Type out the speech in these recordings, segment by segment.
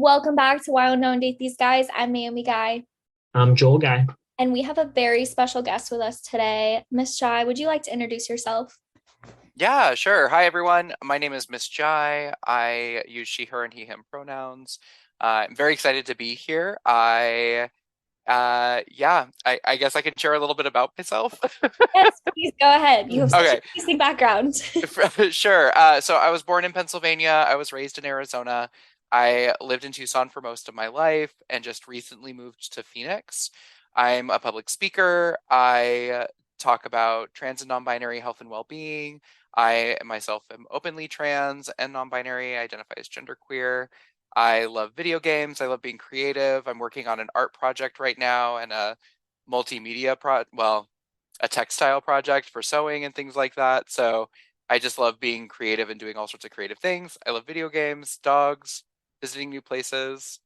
Welcome back to Why Don't Know and Date These Guys. I'm Naomi Guy, I'm Joel Guy. and we have a very special guest with us today. Miss Jai, would you like to introduce yourself? Yeah, sure. Hi, everyone. My name is Miss Jai. I use she, her, and he, him pronouns. I'm very excited to be here. I guess I can share a little bit about myself. Yes, please go ahead. You have such an Okay, interesting background. sure. So I was born in Pennsylvania. I was raised in Arizona. I lived in Tucson for most of my life and just recently moved to Phoenix. I'm a public speaker. I talk about trans and non-binary health and well-being. I myself am openly trans and non-binary. I identify as genderqueer. I love video games. I love being creative. I'm working on an art project right now and a a textile project for sewing and things like that. So I just love being creative and doing all sorts of creative things. I love video games, dogs, visiting new places.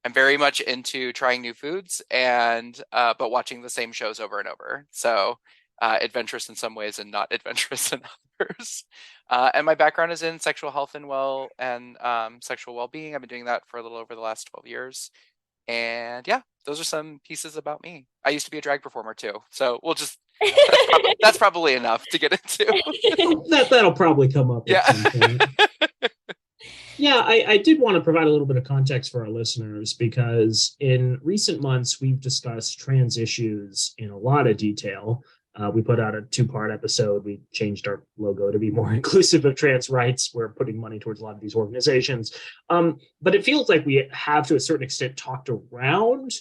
I'm very much into trying new foods and but watching the same shows over and over. So adventurous in some ways and not adventurous in others. And my background is in sexual health and sexual well-being. I've been doing that for a little over the last 12 years. And yeah, those are some pieces about me. I used to be a drag performer too. So that's probably enough to get into. That'll probably come up at Yeah. some point. Yeah, I did want to provide a little bit of context for our listeners because in recent months we've discussed trans issues in a lot of detail. We put out a two-part episode. We changed our logo to be more inclusive of trans rights. We're putting money towards a lot of these organizations. But it feels like we have, to a certain extent, talked around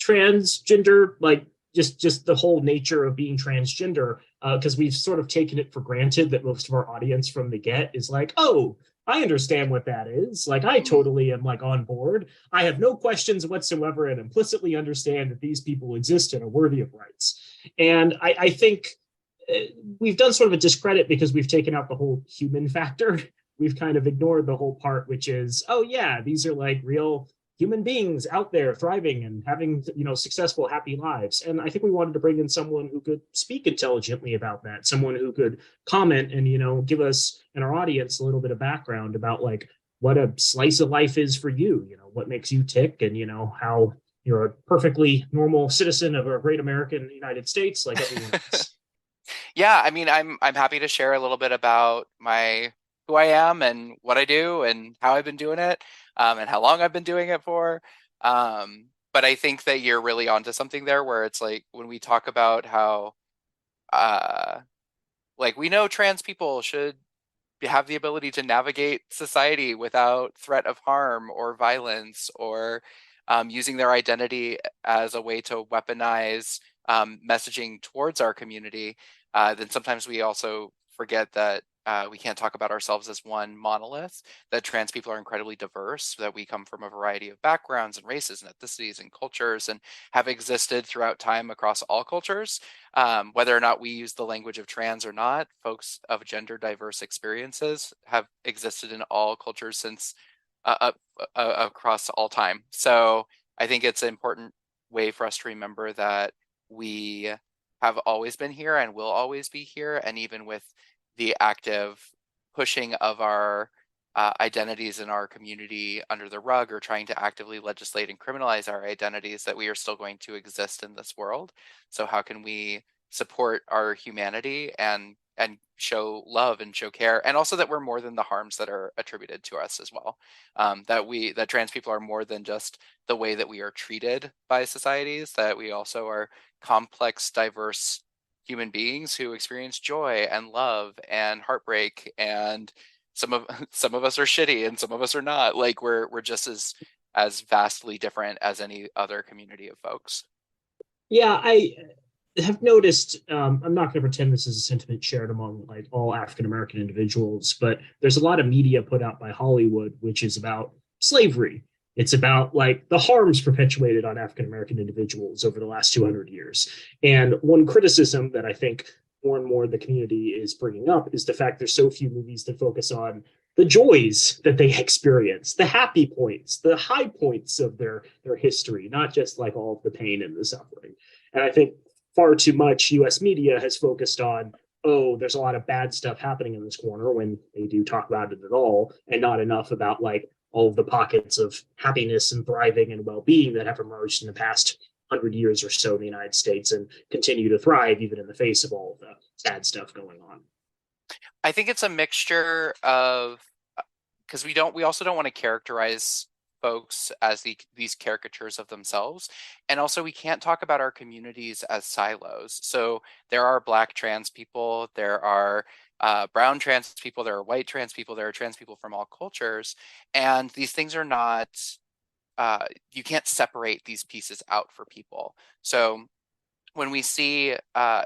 transgender, like just the whole nature of being transgender, because we've sort of taken it for granted that most of our audience from the get is like, oh, I understand what that is. Like, I totally am like on board. I have no questions whatsoever and implicitly understand that these people exist and are worthy of rights. And I think we've done sort of a discredit because we've taken out the whole human factor. We've kind of ignored the whole part, which is, oh yeah, these are like real human beings out there thriving and having, successful, happy lives. And I think we wanted to bring in someone who could speak intelligently about that, someone who could comment and, give us and our audience a little bit of background about like what a slice of life is for you, what makes you tick and, how you're a perfectly normal citizen of a great American United States like everyone else. Yeah, I mean, I'm happy to share a little bit about who I am and what I do and how I've been doing it, and how long I've been doing it for. But I think that you're really onto something there, where it's like when we talk about how, like, we know trans people should have the ability to navigate society without threat of harm or violence or using their identity as a way to weaponize messaging towards our community, then sometimes we also forget that we can't talk about ourselves as one monolith, that trans people are incredibly diverse, that we come from a variety of backgrounds and races and ethnicities and cultures and have existed throughout time across all cultures. Whether or not we use the language of trans or not, folks of gender diverse experiences have existed in all cultures since across all time. So I think it's an important way for us to remember that we have always been here and will always be here. And even with the active pushing of our identities in our community under the rug or trying to actively legislate and criminalize our identities, that we are still going to exist in this world. So how can we support our humanity and show love and show care, and also that we're more than the harms that are attributed to us as well. That trans people are more than just the way that we are treated by societies, that we also are complex, diverse human beings who experience joy and love and heartbreak, and some of us are shitty and some of us are not. Like we're just as vastly different as any other community of folks. Yeah, I have noticed, I'm not going to pretend this is a sentiment shared among like all African American individuals, but there's a lot of media put out by Hollywood which is about slavery. It's about like the harms perpetuated on African American individuals over the last 200 years. And one criticism that I think more and more the community is bringing up is the fact there's so few movies that focus on the joys that they experience, the happy points, the high points of their history, not just like all of the pain and the suffering. And I think far too much US media has focused on, oh, there's a lot of bad stuff happening in this corner when they do talk about it at all, and not enough about like all of the pockets of happiness and thriving and well-being that have emerged in the past 100 years or so in the United States and continue to thrive even in the face of all of the sad stuff going on. I think it's a mixture of, because we also don't want to characterize folks as these caricatures of themselves. And also we can't talk about our communities as silos. So there are Black trans people, there are brown trans people, there are white trans people, there are trans people from all cultures. And these things are not, you can't separate these pieces out for people. So when we see,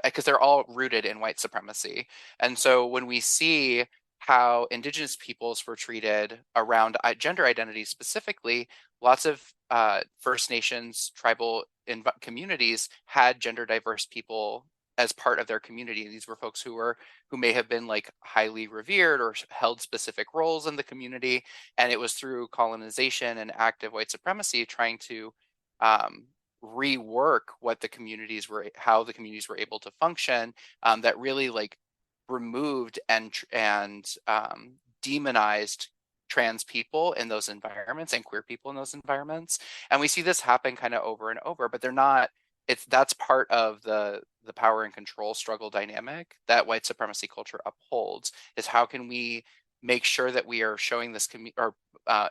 because they're all rooted in white supremacy. And so when we see how Indigenous peoples were treated around gender identity specifically, lots of First Nations tribal communities had gender diverse people as part of their community. These were folks who may have been like highly revered or held specific roles in the community. And it was through colonization and active white supremacy trying to rework how the communities were able to function, that really like removed and demonized trans people in those environments and queer people in those environments. And we see this happen kind of over and over, but that's part of the power and control struggle dynamic that white supremacy culture upholds, is how can we make sure that we are showing this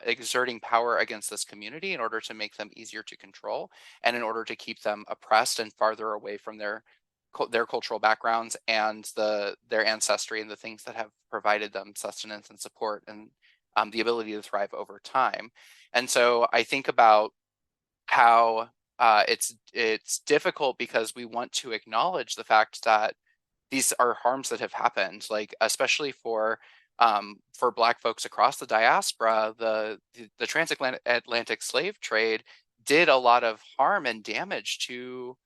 exerting power against this community in order to make them easier to control and in order to keep them oppressed and farther away from their cultural backgrounds and their ancestry and the things that have provided them sustenance and support and the ability to thrive over time. And so I think about how it's difficult because we want to acknowledge the fact that these are harms that have happened, like especially for Black folks across the diaspora. The transatlantic slave trade did a lot of harm and damage to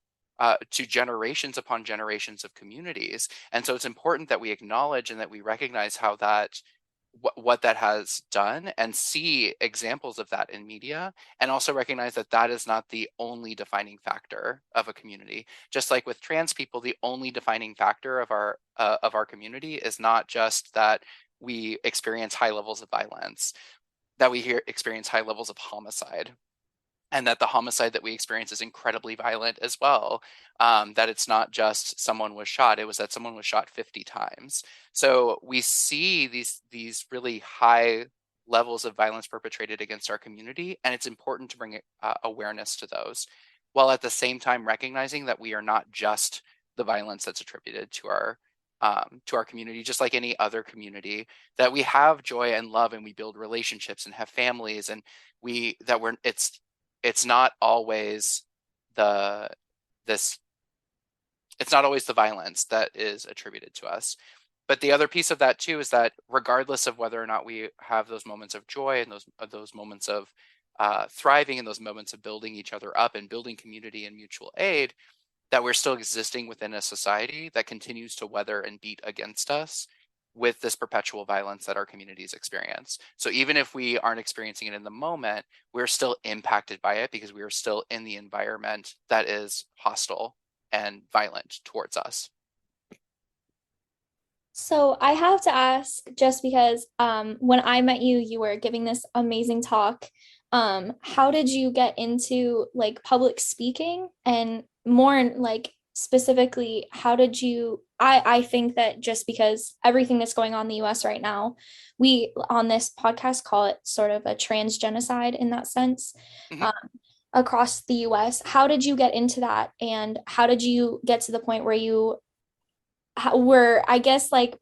generations upon generations of communities. And so it's important that we acknowledge and that we recognize how what that has done and see examples of that in media, and also recognize that that is not the only defining factor of a community. Just like with trans people, the only defining factor of our community is not just that we experience high levels of violence, that we experience high levels of homicide, and that the homicide that we experience is incredibly violent as well. That it's not just someone was shot, it was that someone was shot 50 times. So we see these really high levels of violence perpetrated against our community, and it's important to bring awareness to those, while at the same time recognizing that we are not just the violence that's attributed to our community, just like any other community, that we have joy and love and we build relationships and have families, and it's not always the violence that is attributed to us. But the other piece of that too is that regardless of whether or not we have those moments of joy and those moments of thriving and those moments of building each other up and building community and mutual aid, that we're still existing within a society that continues to weather and beat against us with this perpetual violence that our communities experience. So even if we aren't experiencing it in the moment, we're still impacted by it because we are still in the environment that is hostile and violent towards us. So I have to ask, just because when I met you, you were giving this amazing talk. How did you get into like public speaking, and more like specifically, how did you, I think that just because everything that's going on in the US right now, we on this podcast call it sort of a trans genocide in that sense. Mm-hmm. Across the US. How did you get into that? And how did you get to the point where you were, I guess, like,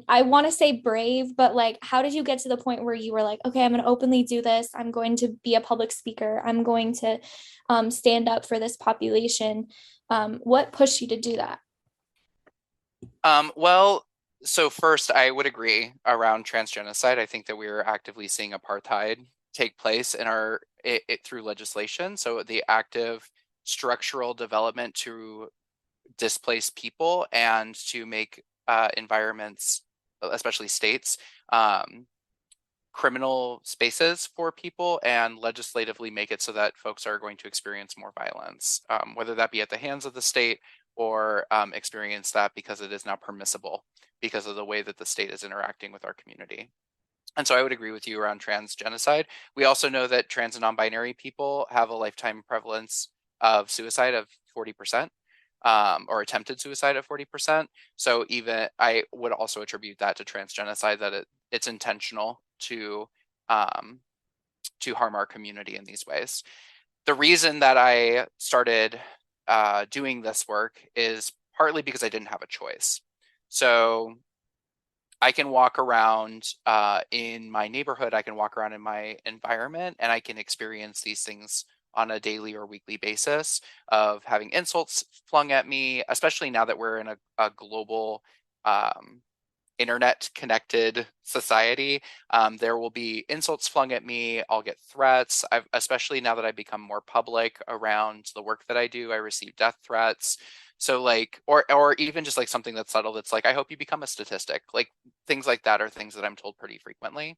I want to say brave, but like, how did you get to the point where you were like, okay, I'm going to openly do this. I'm going to be a public speaker. I'm going to stand up for this population. What pushed you to do that? Well, so first, I would agree around transgenocide. I think that we are actively seeing apartheid take place in through legislation. So the active structural development to displace people and to make environments, especially states, criminal spaces for people, and legislatively make it so that folks are going to experience more violence, whether that be at the hands of the state or experience that because it is now permissible because of the way that the state is interacting with our community. And so I would agree with you around trans genocide. We also know that trans and non-binary people have a lifetime prevalence of suicide of 40%, or attempted suicide of 40%. So even I would also attribute that to trans genocide, that it's intentional um, to harm our community in these ways. The reason that I started doing this work is partly because I didn't have a choice. So I can walk around in my neighborhood, I can walk around in my environment, and I can experience these things on a daily or weekly basis of having insults flung at me, especially now that we're in a global um, internet connected society. There will be insults flung at me. I'll get threats. Especially now that I've become more public around the work that I do, I receive death threats. So like, or even just like something that's subtle, that's like, I hope you become a statistic. Like things like that are things that I'm told pretty frequently.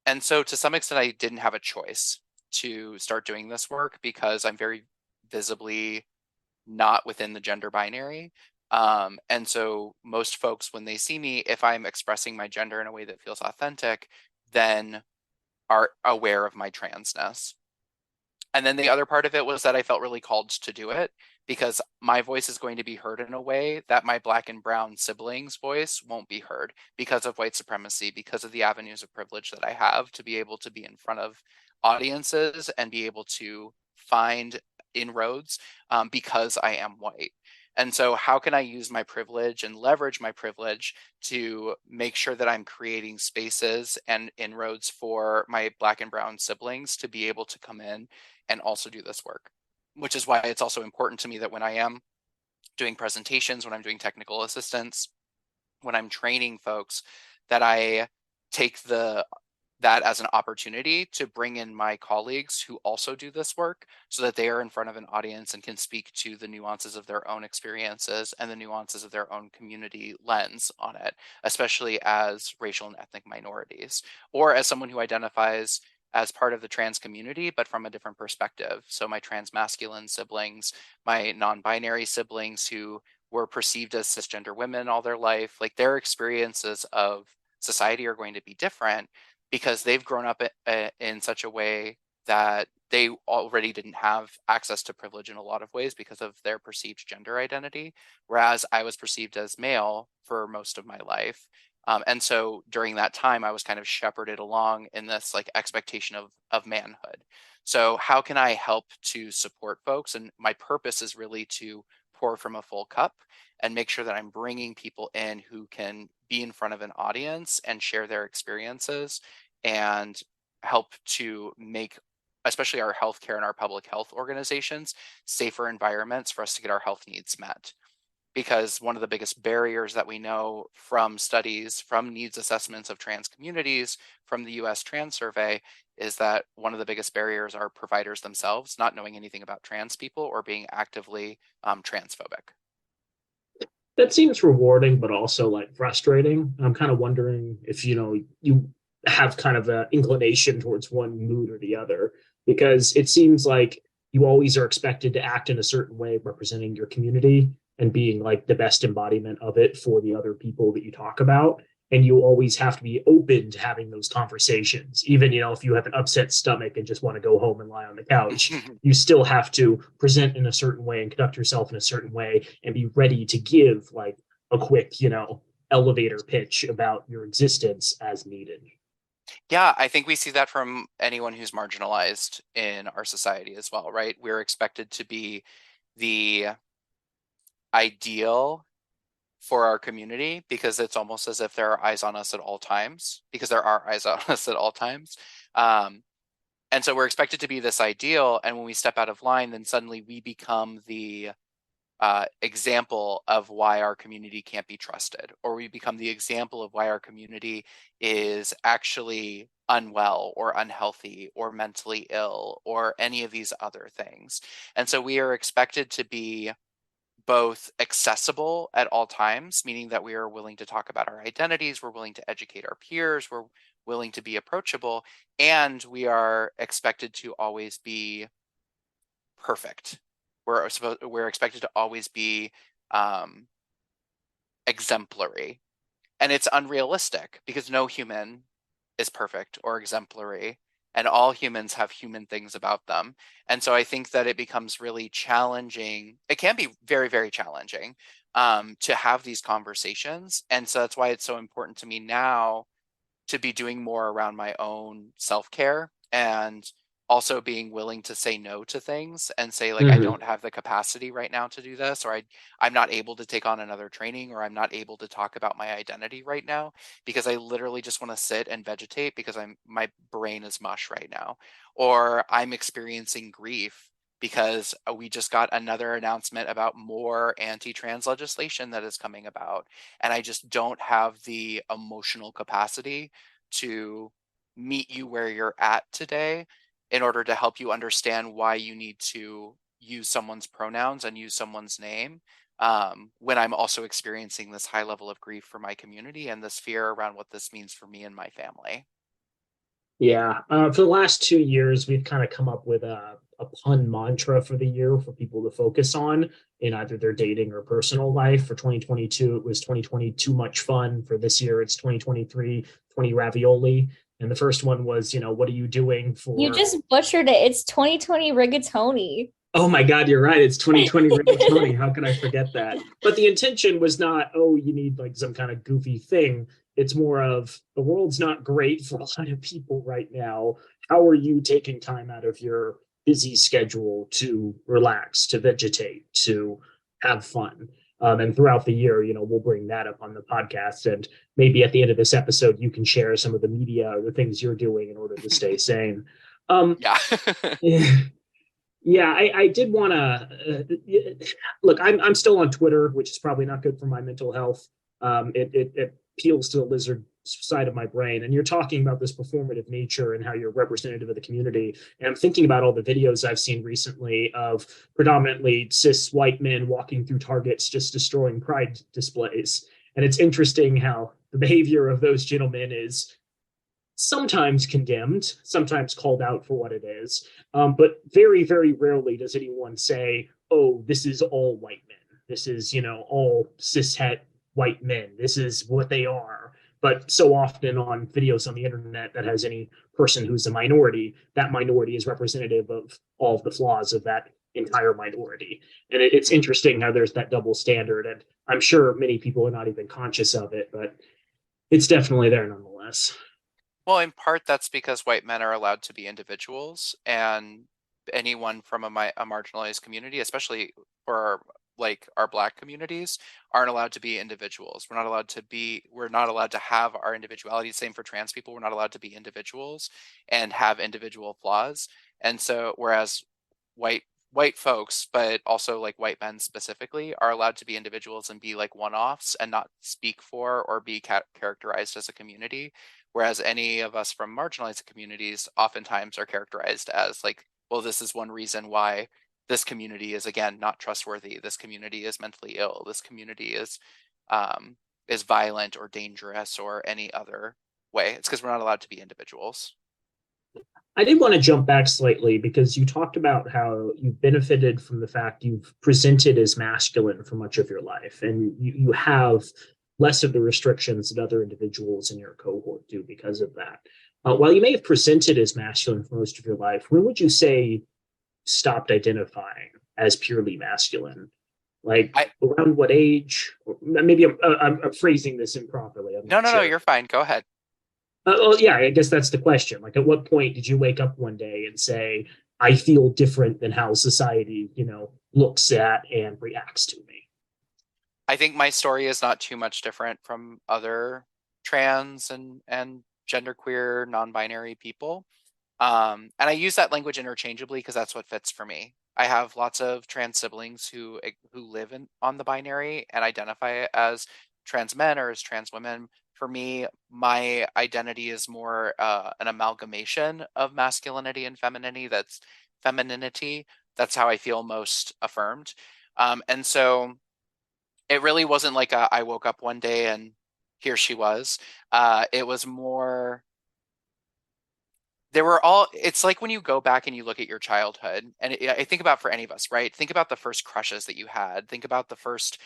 And so to some extent, I didn't have a choice to start doing this work because I'm very visibly not within the gender binary. And so most folks, when they see me, if I'm expressing my gender in a way that feels authentic, then are aware of my transness. And then the other part of it was that I felt really called to do it because my voice is going to be heard in a way that my Black and brown siblings' voice won't be heard because of white supremacy, because of the avenues of privilege that I have to be able to be in front of audiences and be able to find inroads because I am white. And so, how can I use my privilege and leverage my privilege to make sure that I'm creating spaces and inroads for my Black and brown siblings to be able to come in and also do this work, which is why it's also important to me that when I am doing presentations, when I'm doing technical assistance, when I'm training folks, that I take that as an opportunity to bring in my colleagues who also do this work so that they are in front of an audience and can speak to the nuances of their own experiences and the nuances of their own community lens on it, especially as racial and ethnic minorities, or as someone who identifies as part of the trans community, but from a different perspective. So my trans masculine siblings, my non-binary siblings who were perceived as cisgender women all their life, like their experiences of society are going to be different because they've grown up in such a way that they already didn't have access to privilege in a lot of ways because of their perceived gender identity, whereas I was perceived as male for most of my life. And so during that time, I was kind of shepherded along in this like expectation of manhood. So how can I help to support folks? And my purpose is really to pour from a full cup and make sure that I'm bringing people in who can be in front of an audience and share their experiences and help to make especially our healthcare and our public health organizations safer environments for us to get our health needs met. Because one of the biggest barriers that we know from studies, from needs assessments of trans communities, from the US Trans Survey, is that one of the biggest barriers are providers themselves not knowing anything about trans people or being actively transphobic. That seems rewarding, but also like frustrating. I'm kind of wondering if you have kind of an inclination towards one mood or the other, because it seems like you always are expected to act in a certain way, representing your community and being like the best embodiment of it for the other people that you talk about. And you always have to be open to having those conversations, even if you have an upset stomach and just want to go home and lie on the couch. You still have to present in a certain way and conduct yourself in a certain way and be ready to give like a quick elevator pitch about your existence as needed. Yeah, I think we see that from anyone who's marginalized in our society as well, right? We're expected to be the ideal for our community because it's almost as if there are eyes on us at all times, because there are eyes on us at all times. Um, and so we're expected to be this ideal. And when we step out of line, then suddenly we become the example of why our community can't be trusted, or we become the example of why our community is actually unwell or unhealthy or mentally ill or any of these other things. And so we are expected to be both accessible at all times, meaning that we are willing to talk about our identities, we're willing to educate our peers, we're willing to be approachable, and we are expected to always be perfect. We're expected to always be um, exemplary, and it's unrealistic because no human is perfect or exemplary, and all humans have human things about them. And so I think that it becomes really challenging. It can be very, very challenging to have these conversations. And so that's why it's so important to me now to be doing more around my own self-care, and also being willing to say no to things and say, like, I Mhm. don't have the capacity right now to do this, or I'm not able to take on another training, or I'm not able to talk about my identity right now because I literally just want to sit and vegetate because my brain is mush right now, or I'm experiencing grief because we just got another announcement about more anti-trans legislation that is coming about, and I just don't have the emotional capacity to meet you where you're at today in order to help you understand why you need to use someone's pronouns and use someone's name, when I'm also experiencing this high level of grief for my community and this fear around what this means for me and my family. Yeah. For the last 2 years, we've kind of come up with a pun mantra for the year for people to focus on in either their dating or personal life. For 2022, it was 2020 too much fun. For this year, it's 2023 20 ravioli. And the first one was, what are you doing You for? just butchered it. It's 2020 rigatoni. Oh my God, you're right. It's 2020 rigatoni. How can I forget that? But the intention was not, oh, you need like some kind of goofy thing. It's more of the world's not great for a lot of people right now. How are you taking time out of your busy schedule to relax, to vegetate, to have fun? And throughout the year, we'll bring that up on the podcast. And maybe at the end of this episode, you can share some of the media or the things you're doing in order to stay sane. Yeah. Yeah. Yeah, I did want to look. I'm still on Twitter, which is probably not good for my mental health. It appeals to the lizard side of my brain. And you're talking about this performative nature and how you're representative of the community. And I'm thinking about all the videos I've seen recently of predominantly cis white men walking through Targets just destroying pride displays. And it's interesting how the behavior of those gentlemen is sometimes condemned, sometimes called out for what it is. But very, very rarely does anyone say, oh, this is all white men. This is, all cishet white men. This is what they are. But so often on videos on the internet that has any person who's a minority, that minority is representative of all of the flaws of that entire minority. And it's interesting how there's that double standard. And I'm sure many people are not even conscious of it, but it's definitely there nonetheless. Well, in part, that's because white men are allowed to be individuals, and anyone from a marginalized community, especially for like our Black communities, aren't allowed to be individuals. We're not allowed to have our individuality. Same for trans people. We're not allowed to be individuals and have individual flaws. And so, whereas white white folks, but also like white men specifically, are allowed to be individuals and be like one-offs and not speak for or be characterized as a community, whereas any of us from marginalized communities oftentimes are characterized as like, well, this is one reason why this community is, again, not trustworthy, this community is mentally ill, this community is violent or dangerous or any other way. It's because we're not allowed to be individuals. I did want to jump back slightly because you talked about how you benefited from the fact you've presented as masculine for much of your life, and you have less of the restrictions that other individuals in your cohort do because of that. While you may have presented as masculine for most of your life, when would you say stopped identifying as purely masculine? Like I around what age? Or maybe I'm phrasing this improperly. I'm No, not no, no, sure. you're fine. Go ahead. Well, yeah, I guess that's the question. Like, at what point did you wake up one day and say, I feel different than how society, looks at and reacts to me? I think my story is not too much different from other trans and genderqueer, non-binary people. And I use that language interchangeably because that's what fits for me. I have lots of trans siblings who live on the binary and identify as trans men or as trans women. For me, my identity is more an amalgamation of masculinity and femininity. That's femininity. That's how I feel most affirmed. And so it really wasn't like I woke up one day and here she was. It was more, it's like when you go back and you look at your childhood, and I think about for any of us, right? Think about the first crushes that you had. Think about the first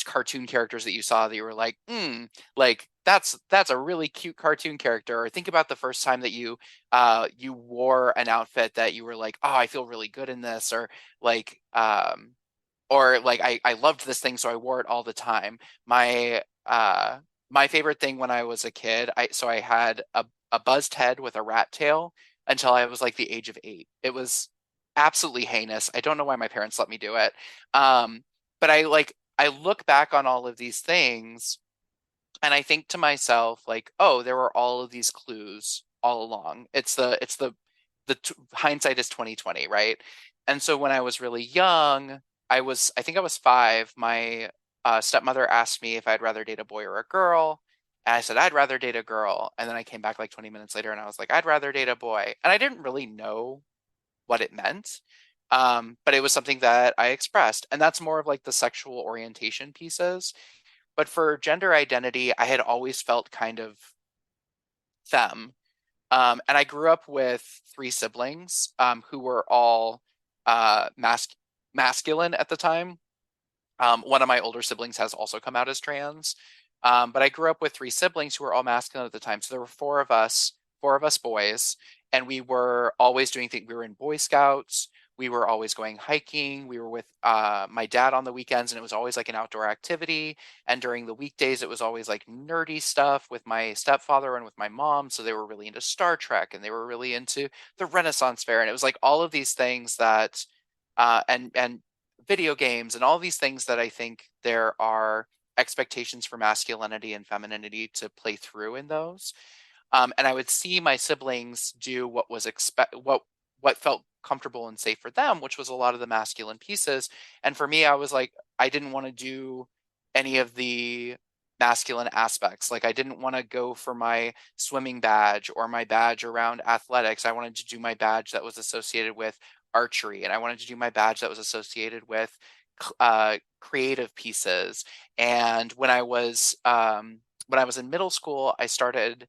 cartoon characters that you saw that you were like, like that's a really cute cartoon character. Or think about the first time that you wore an outfit that you were like, oh, I feel really good in this, like or like I loved this thing, so I wore it all the time. My favorite thing when I was a kid, I had a buzzed head with a rat tail until I was like the age of 8. It was absolutely heinous. I don't know why my parents let me do it. But I look back on all of these things and I think to myself like, oh, there were all of these clues all along. Hindsight is 2020, right? And so when I was really young, I think I was 5. My stepmother asked me if I'd rather date a boy or a girl. And I said, I'd rather date a girl. And then I came back like 20 minutes later and I was like, I'd rather date a boy. And I didn't really know what it meant. But it was something that I expressed. And that's more of like the sexual orientation pieces. But for gender identity, I had always felt kind of femme. And I grew up with 3 siblings who were all masculine at the time. One of my older siblings has also come out as trans. But I grew up with 3 siblings who were all masculine at the time. So there were 4 of us boys, and we were always doing things. We were in Boy Scouts. We were always going hiking. We were with my dad on the weekends, and it was always like an outdoor activity. And during the weekdays, it was always like nerdy stuff with my stepfather and with my mom. So they were really into Star Trek, and they were really into the Renaissance Fair. And it was like all of these things that, and video games and all these things that I think there are expectations for masculinity and femininity to play through in those. And I would see my siblings do what felt comfortable and safe for them, which was a lot of the masculine pieces. And for me, I was like, I didn't want to do any of the masculine aspects. Like I didn't want to go for my swimming badge or my badge around athletics. I wanted to do my badge that was associated with archery, and I wanted to do my badge that was associated with creative pieces. And when I was in middle school, I started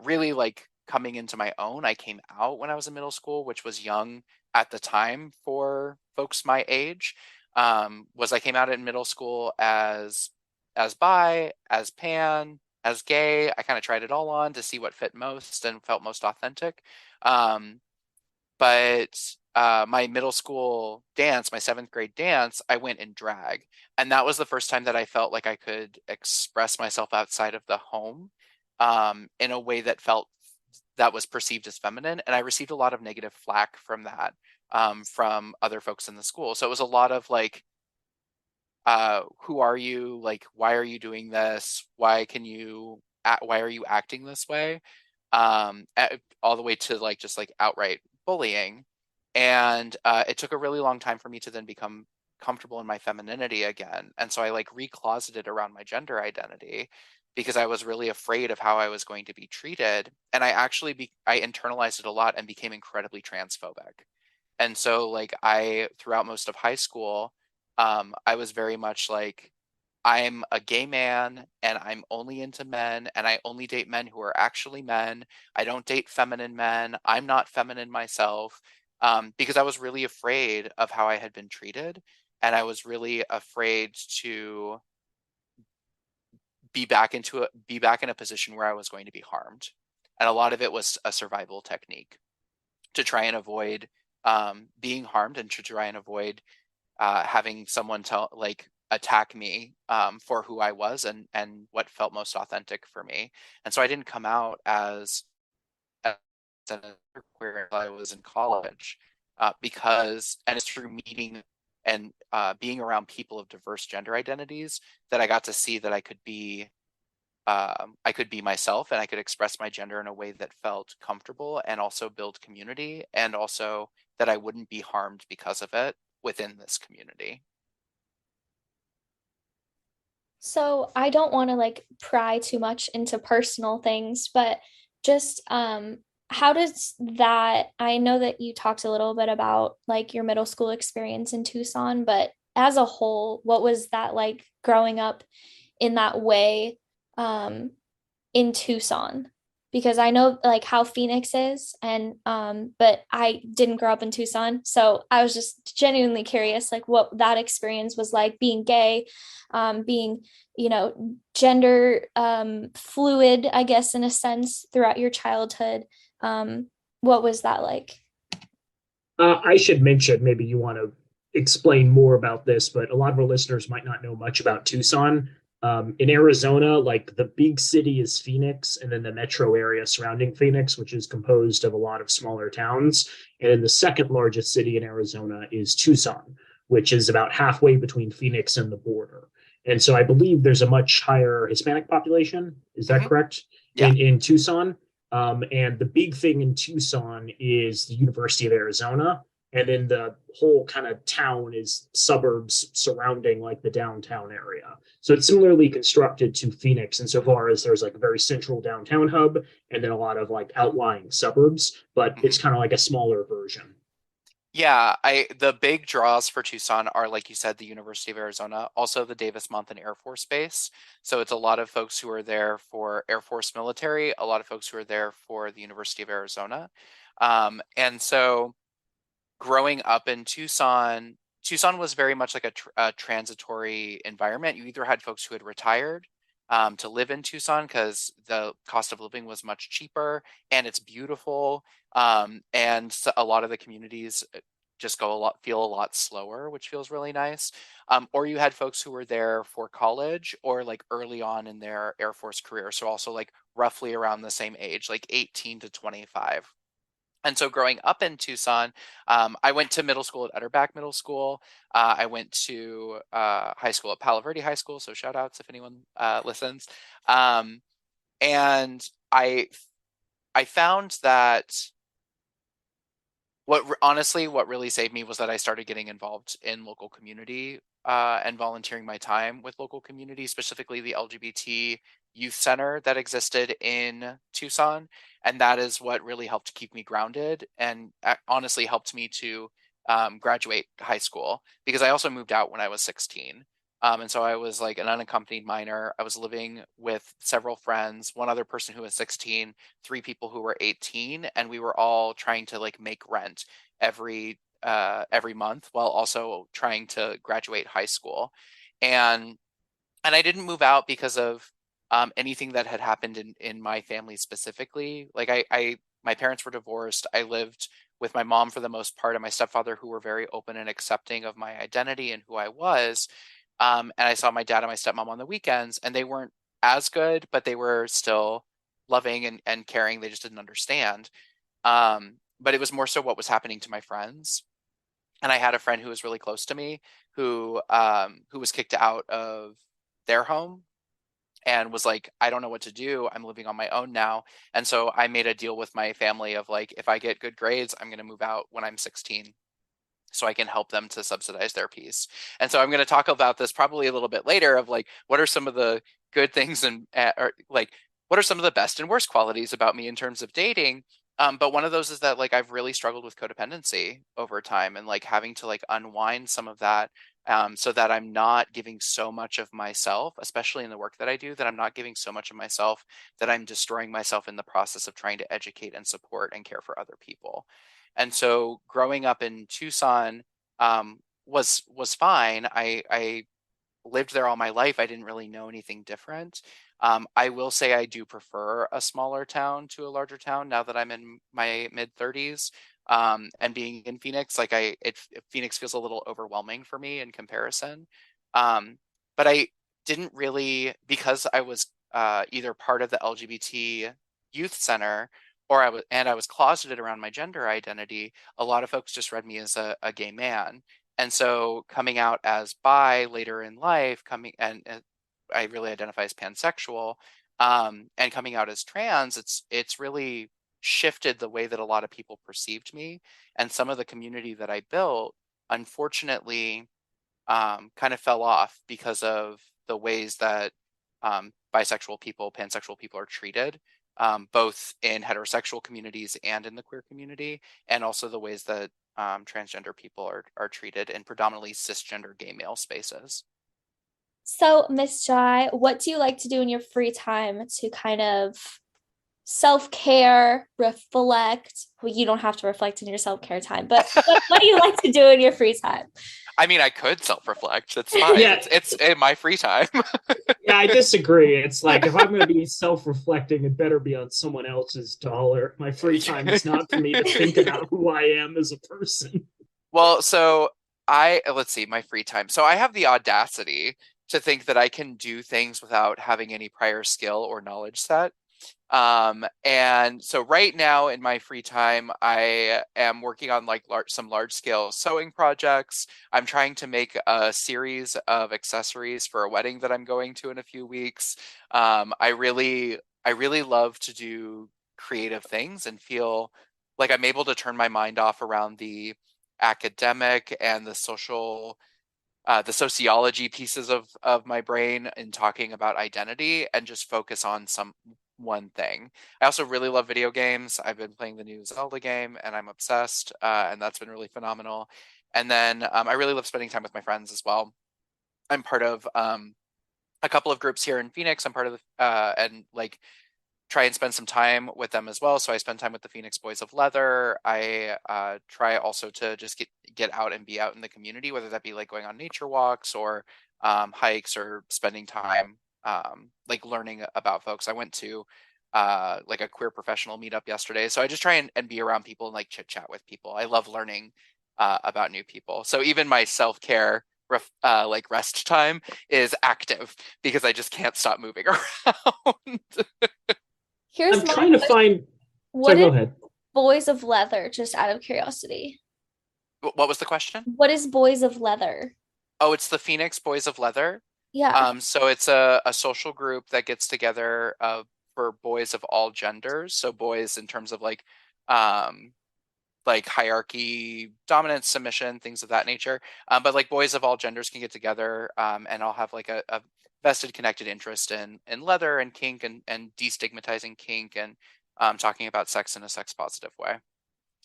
really like coming into my own. I came out when I was in middle school, which was young at the time for folks my age. Was I came out in middle school as bi, as pan, as gay. I kind of tried it all on to see what fit most and felt most authentic. Um, but my middle school dance, my 7th grade dance, I went in drag. And that was the first time that I felt like I could express myself outside of the home in a way that was perceived as feminine. And I received a lot of negative flack from that from other folks in the school. So it was a lot of like, who are you? Like, why are you doing this? Why are you acting this way? All the way to like just like outright bullying. And it took a really long time for me to then become comfortable in my femininity again. And so I like recloseted around my gender identity because I was really afraid of how I was going to be treated. And I internalized it a lot and became incredibly transphobic. And so like throughout most of high school, I was very much like, I'm a gay man and I'm only into men and I only date men who are actually men. I don't date feminine men. I'm not feminine myself, because I was really afraid of how I had been treated. And I was really afraid to be back in a position where I was going to be harmed. And a lot of it was a survival technique to try and avoid being harmed and to try and avoid having someone attack me for who I was and what felt most authentic for me. And so I didn't come out as queer until I was in college and it's through meeting and being around people of diverse gender identities that I got to see that I could be myself and I could express my gender in a way that felt comfortable and also build community, and also that I wouldn't be harmed because of it within this community. So I don't want to like pry too much into personal things, but just how does that, I know that you talked a little bit about like your middle school experience in Tucson, but as a whole, what was that like growing up in that way in Tucson? because I know like how Phoenix is, and but I didn't grow up in Tucson, so I was just genuinely curious like what that experience was like being gay, being, gender fluid, I guess, in a sense throughout your childhood. What was that like? I should mention, maybe you want to explain more about this, but a lot of our listeners might not know much about Tucson. In Arizona, like the big city is Phoenix, and then the metro area surrounding Phoenix, which is composed of a lot of smaller towns. And then the second largest city in Arizona is Tucson, which is about halfway between Phoenix and the border. And so I believe there's a much higher Hispanic population. Is that Hmm. correct? Yeah. In Tucson. And the big thing in Tucson is the University of Arizona. And then the whole kind of town is suburbs surrounding like the downtown area. So it's similarly constructed to Phoenix insofar as there's like a very central downtown hub and then a lot of like outlying suburbs, but Hmm. it's kind of like a smaller version. Yeah, the big draws for Tucson are, like you said, the University of Arizona, also the Davis-Monthan Air Force Base. So it's a lot of folks who are there for Air Force military, a lot of folks who are there for the University of Arizona. And so growing up in Tucson, Tucson was very much like a transitory environment. You either had folks who had retired to live in Tucson because the cost of living was much cheaper and it's beautiful. And so a lot of the communities just feel a lot slower, which feels really nice. Or you had folks who were there for college or like early on in their Air Force career. So also like roughly around the same age, like 18 to 25. And so growing up in Tucson, I went to middle school at Utterback Middle School. I went to high school at Palo Verde High School. So shout outs if anyone listens. Um, and I found that honestly, what really saved me was that I started getting involved in local community and volunteering my time with local community, specifically the LGBT youth center that existed in Tucson. And that is what really helped keep me grounded and honestly helped me to graduate high school because I also moved out when I was 16. And so I was like an unaccompanied minor. I was living with several friends, one other person who was 16, three people who were 18, and we were all trying to like make rent every month while also trying to graduate high school. And and I didn't move out because of anything that had happened in my family specifically. Like my parents were divorced. I lived with my mom for the most part and my stepfather who were very open and accepting of my identity and who I was. And I saw my dad and my stepmom on the weekends, and they weren't as good, but they were still loving and caring. They just didn't understand. But it was more so what was happening to my friends. And I had a friend who was really close to me who was kicked out of their home and was like, I don't know what to do. I'm living on my own now. And so I made a deal with my family of like, if I get good grades, I'm going to move out when I'm 16 so I can help them to subsidize their piece. And so I'm going to talk about this probably a little bit later of like, what are some of the good things and or like, what are some of the best and worst qualities about me in terms of dating? But one of those is that like I've really struggled with codependency over time and like having to like unwind some of that so that I'm not giving so much of myself, especially in the work that I do, that I'm not giving so much of myself that I'm destroying myself in the process of trying to educate and support and care for other people. And so growing up in Tucson was fine. I lived there all my life. I didn't really know anything different. I will say I do prefer a smaller town to a larger town now that I'm in my mid 30s. And being in Phoenix, like Phoenix feels a little overwhelming for me in comparison. Um, but I didn't really because I was either part of the LGBT youth center I was closeted around my gender identity. A lot of folks just read me as a gay man, and so coming out as bi later in life, coming and I really identify as pansexual, and coming out as trans, it's really shifted the way that a lot of people perceived me, and some of the community that I built, unfortunately, kind of fell off because of the ways that bisexual people, pansexual people are treated, both in heterosexual communities and in the queer community, and also the ways that transgender people are treated in predominantly cisgender gay male spaces. So, Miss Jai, what do you like to do in your free time to kind of self-care, reflect. Well, you don't have to reflect in your self-care time, but what do you like to do in your free time? I mean, I could self-reflect. It's fine. Yeah, It's in my free time. yeah, I disagree. It's like if I'm going to be self-reflecting, it better be on someone else's dollar. My free time is not for me to think about who I am as a person. Well, so let's see, my free time. So I have the audacity to think that I can do things without having any prior skill or knowledge set. And so right now in my free time, I am working on like some large scale sewing projects. I'm trying to make a series of accessories for a wedding that I'm going to in a few weeks. I really love to do creative things and feel like I'm able to turn my mind off around the academic and the sociology pieces of my brain in talking about identity and just focus on some one thing. I also really love video games. I've been playing the new Zelda game and I'm obsessed, and that's been really phenomenal. And then I really love spending time with my friends as well. I'm part of a couple of groups here in Phoenix. I'm part of and like try and spend some time with them as well. So I spend time with the Phoenix Boys of Leather. I try also to just get out and be out in the community, whether that be like going on nature walks or hikes or spending time like learning about folks. I went to like a queer professional meetup yesterday. So I just try and be around people and like chit chat with people. I love learning about new people. So even my self-care like rest time is active because I just can't stop moving around. Here's I'm my kind of question. fine. What Sorry, go is ahead. Boys of Leather, just out of curiosity? What was the question? What is Boys of Leather? Oh, it's the Phoenix Boys of Leather. Yeah. So it's a social group that gets together for boys of all genders. So boys in terms of um, like hierarchy, dominance, submission, things of that nature. But like boys of all genders can get together and I'll have like a vested connected interest in leather and kink and destigmatizing kink and talking about sex in a sex positive way.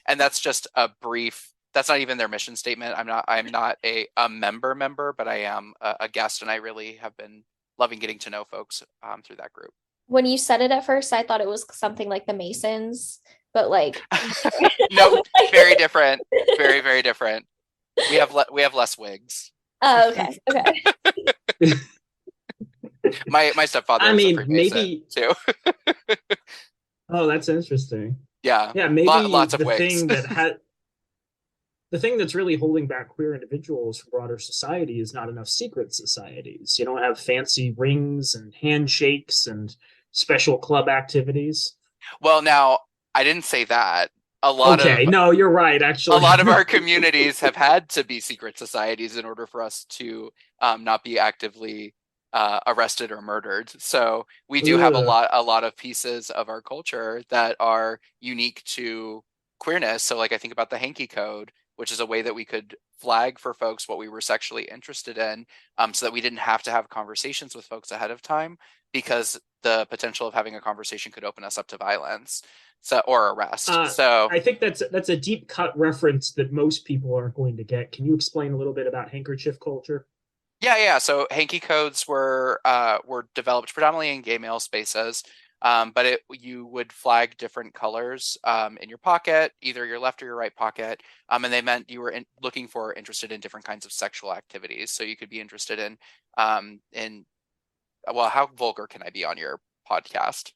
And that's just a brief, that's not even their mission statement. I'm not a member, but I am a guest and I really have been loving getting to know folks through that group. When you said it at first, I thought it was something like the Masons, but like, Nope, very different, very, very different. We have less wigs. oh, okay. Okay. My stepfather I is a mean, Freemason maybe. too. Oh, that's interesting. Yeah, Yeah, maybe lots of wigs. the thing that's really holding back queer individuals from broader society is not enough secret societies. You don't have fancy rings and handshakes and special club activities. Well, now I didn't say that. A lot Okay, of no, you're right, a actually. lot of our communities have had to be secret societies in order for us to not be actively arrested or murdered. So we do have Ugh. a lot of pieces of our culture that are unique to queerness. So like I think about the hanky code, which is a way that we could flag for folks what we were sexually interested in, so that we didn't have to have conversations with folks ahead of time because the potential of having a conversation could open us up to violence or arrest. Uh, So I think that's a deep cut reference that most people aren't going to get. Can you explain a little bit about handkerchief culture? yeah. So hanky codes were developed predominantly in gay male spaces, but you would flag different colors in your pocket, either your left or your right pocket, and they meant you were looking for interested in different kinds of sexual activities. So you could be interested in well, how vulgar can I be on your podcast?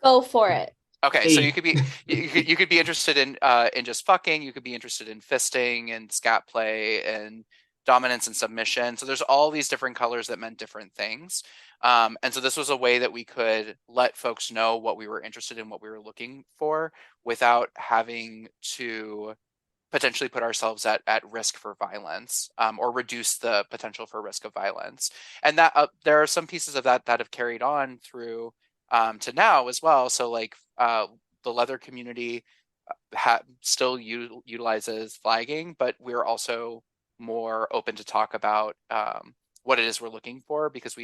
Go for it. Okay, so Hey, you could be interested in just fucking, you could be interested in fisting and scat play and dominance and submission. So there's all these different colors that meant different things. And so this was a way that we could let folks know what we were interested in, what we were looking for without having to potentially put ourselves at risk for violence or reduce the potential for risk of violence. And that there are some pieces of that that have carried on through to now as well. So like the leather community still utilizes flagging, but we're also more open to talk about what it is we're looking for because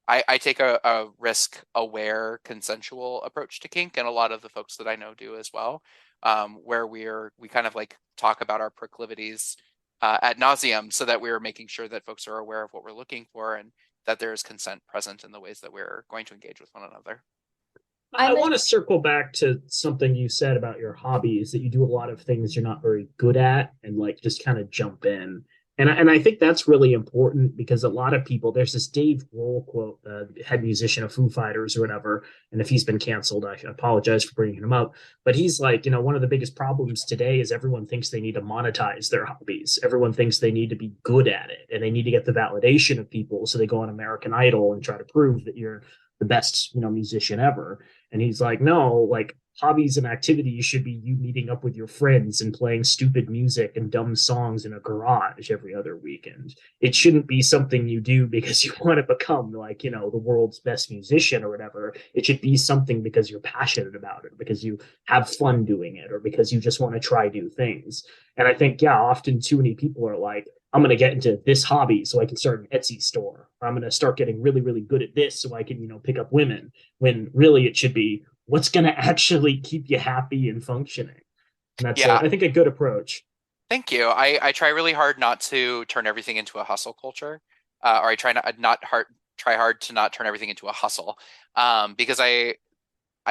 I take a risk aware consensual approach to kink and a lot of the folks that I know do as well, where we kind of like talk about our proclivities ad nauseum so that we're making sure that folks are aware of what we're looking for and that there is consent present in the ways that we're going to engage with one another. I want to circle back to something you said about your hobbies, that you do a lot of things you're not very good at and like just kind of jump in. And I think that's really important because a lot of people, there's this Dave Grohl quote, head musician of Foo Fighters or whatever. And if he's been canceled, I apologize for bringing him up. But he's like, one of the biggest problems today is everyone thinks they need to monetize their hobbies. Everyone thinks they need to be good at it and they need to get the validation of people. So they go on American Idol and try to prove that you're the best, musician ever. And he's like, no, like hobbies and activities should be you meeting up with your friends and playing stupid music and dumb songs in a garage every other weekend. It shouldn't be something you do because you want to become like, the world's best musician or whatever. It should be something because you're passionate about it, because you have fun doing it, or because you just want to try new things. And I think, yeah, often too many people are like, I'm going to get into this hobby so I can start an Etsy store. Or I'm going to start getting really, really good at this so I can, pick up women, when really it should be what's going to actually keep you happy and functioning. And that's, Yeah, I think, a good approach. thank you. I try really hard not to turn everything into a hustle culture, or I try hard to not turn everything into a hustle, because I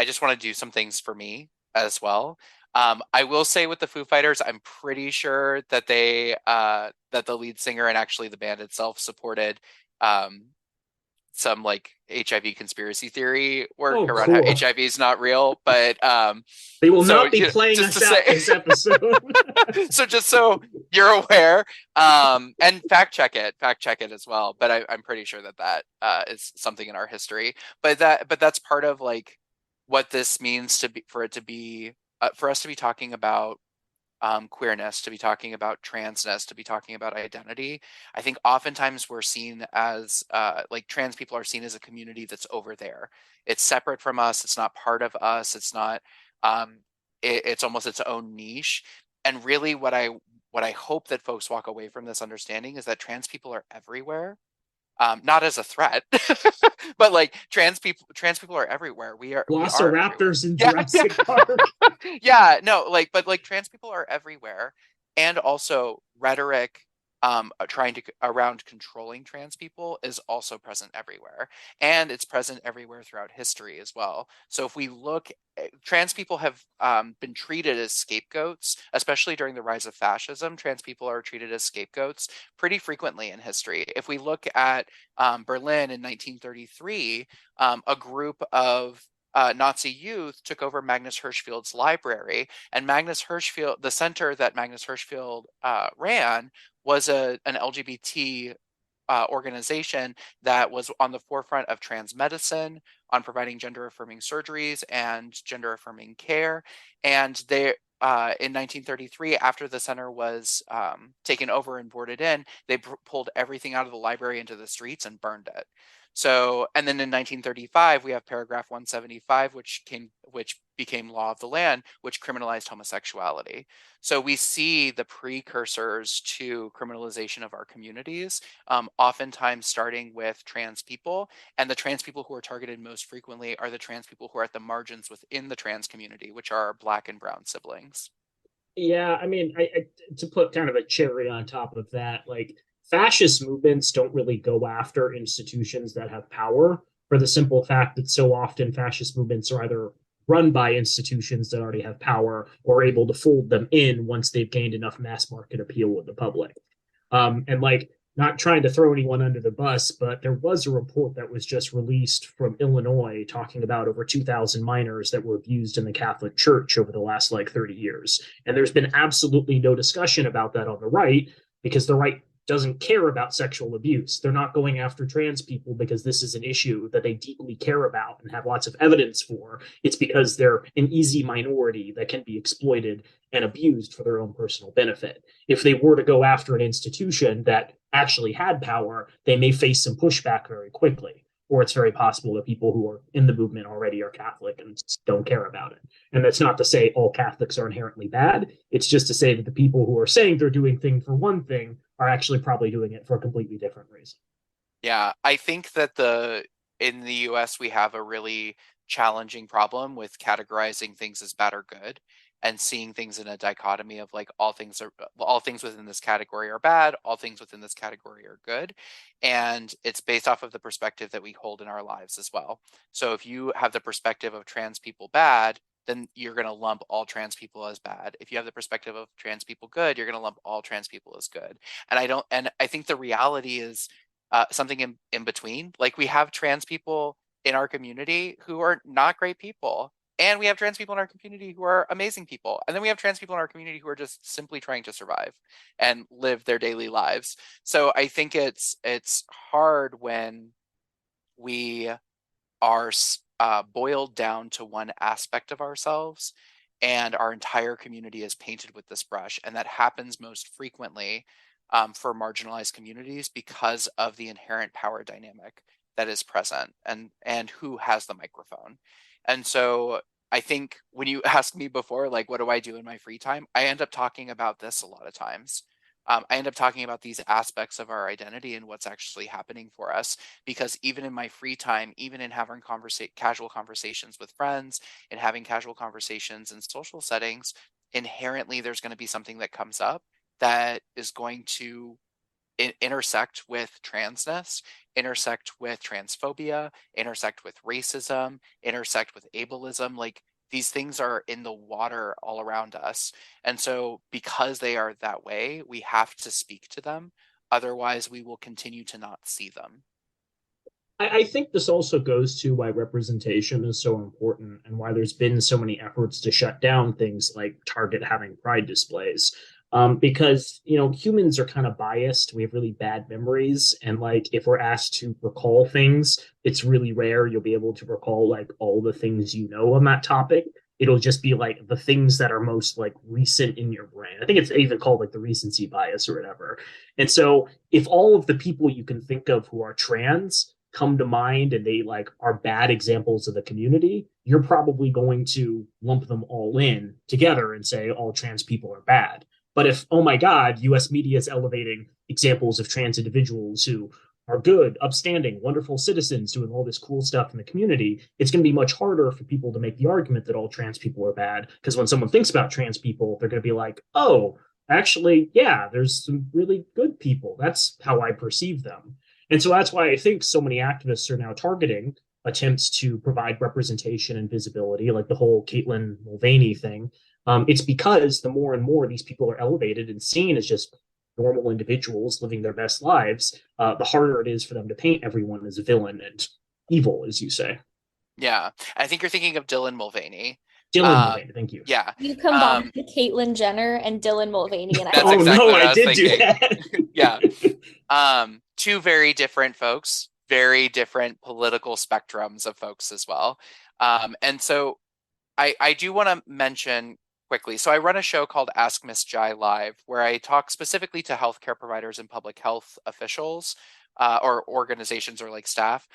just want to do some things for me as well. I will say with the Foo Fighters, I'm pretty sure that that the lead singer and actually the band itself supported um, some like HIV conspiracy theory work Oh, around how cool. HIV is not real. But They will so not be playing just to us out say, this episode. so just so you're aware, and fact check it as well. But I'm pretty sure that is something in our history. But that's part of like what this means to be for it to be for us to be talking about queerness, to be talking about transness, to be talking about identity. I think oftentimes we're seen as like trans people are seen as a community that's over there. It's separate from us. It's not part of us. It's not. Um, it's almost its own niche. And really, what I hope that folks walk away from this understanding is that trans people are everywhere, not as a threat, but like trans people are everywhere. We are everywhere. Velociraptors in Yeah, yeah. Jurassic Park. Yeah, no, like, but like trans people are everywhere, and also rhetoric trying to around controlling trans people is also present everywhere, and it's present everywhere throughout history as well. So if we look, trans people have been treated as scapegoats, especially during the rise of fascism. Trans people are treated as scapegoats pretty frequently in history. If we look at Berlin in 1933, a group of Nazi youth took over Magnus Hirschfeld's library, and Magnus Hirschfeld, the center that Magnus Hirschfeld ran, was an LGBT organization that was on the forefront of trans medicine, on providing gender affirming surgeries and gender affirming care. And they, in 1933, after the center was taken over and boarded in, they pulled everything out of the library into the streets and burned it. So, and then in 1935, we have paragraph 175, which became law of the land, which criminalized homosexuality. So we see the precursors to criminalization of our communities, oftentimes starting with trans people. And the trans people who are targeted most frequently are the trans people who are at the margins within the trans community, which are our Black and brown siblings. Yeah, I mean, to put kind of a cherry on top of that, like fascist movements don't really go after institutions that have power, for the simple fact that so often fascist movements are either run by institutions that already have power or able to fold them in once they've gained enough mass market appeal with the public. And like, not trying to throw anyone under the bus, but there was a report that was just released from Illinois talking about over 2,000 minors that were abused in the Catholic Church over the last like 30 years. And there's been absolutely no discussion about that on the right, because the right doesn't care about sexual abuse. They're not going after trans people because this is an issue that they deeply care about and have lots of evidence for. It's because they're an easy minority that can be exploited and abused for their own personal benefit. If they were to go after an institution that actually had power, they may face some pushback very quickly. Or it's very possible that people who are in the movement already are Catholic and don't care about it. And that's not to say all Catholics are inherently bad. It's just to say that the people who are saying they're doing thing for one thing are actually probably doing it for a completely different reason. Yeah, I think that in the US we have a really challenging problem with categorizing things as bad or good. and seeing things in a dichotomy of like all things within this category are bad, all things within this category are good. And it's based off of the perspective that we hold in our lives as well. So if you have the perspective of trans people bad, then you're going to lump all trans people as bad. If you have the perspective of trans people good, you're going to lump all trans people as good. And I think the reality is something in between. Like we have trans people in our community who are not great people. And we have trans people in our community who are amazing people. And then we have trans people in our community who are just simply trying to survive and live their daily lives. So I think it's hard when we are boiled down to one aspect of ourselves and our entire community is painted with this brush. And that happens most frequently for marginalized communities because of the inherent power dynamic that is present and who has the microphone. And so I think when you asked me before, like, what do I do in my free time? I end up talking about this a lot of times. I end up talking about these aspects of our identity and what's actually happening for us. Because even in my free time, even in having casual conversations with friends and having casual conversations in social settings, inherently there's going to be something that comes up that is going to intersect with transness, intersect with transphobia, intersect with racism, intersect with ableism. Like these things are in the water all around us. And so because they are that way, we have to speak to them. Otherwise, we will continue to not see them. I think this also goes to why representation is so important and why there's been so many efforts to shut down things like Target having pride displays. Because, you know, humans are kind of biased. We have really bad memories. And like, if we're asked to recall things, it's really rare you'll be able to recall like all the things you know on that topic. It'll just be like the things that are most like recent in your brain. I think it's even called like the recency bias or whatever. And so if all of the people you can think of who are trans come to mind and they like are bad examples of the community, you're probably going to lump them all in together and say all trans people are bad. But if, oh my God, US media is elevating examples of trans individuals who are good, upstanding, wonderful citizens doing all this cool stuff in the community, it's going to be much harder for people to make the argument that all trans people are bad. Because when someone thinks about trans people, they're going to be like, oh, actually, yeah, there's some really good people. That's how I perceive them. And so that's why I think so many activists are now targeting attempts to provide representation and visibility, like the whole Caitlin Mulvaney thing. It's because the more and more these people are elevated and seen as just normal individuals living their best lives, the harder it is for them to paint everyone as a villain and evil, as you say. Yeah. I think you're thinking of Dylan Mulvaney. Dylan Mulvaney, thank you. Yeah. You combined Caitlyn Jenner and Dylan Mulvaney, and I That's Oh exactly no, what I I was did do thinking. that. Yeah. Two very different folks, very different political spectrums of folks as well. And so I do want to mention quickly. So I run a show called Ask Miss Jai Live, where I talk specifically to healthcare providers and public health officials or organizations or like staff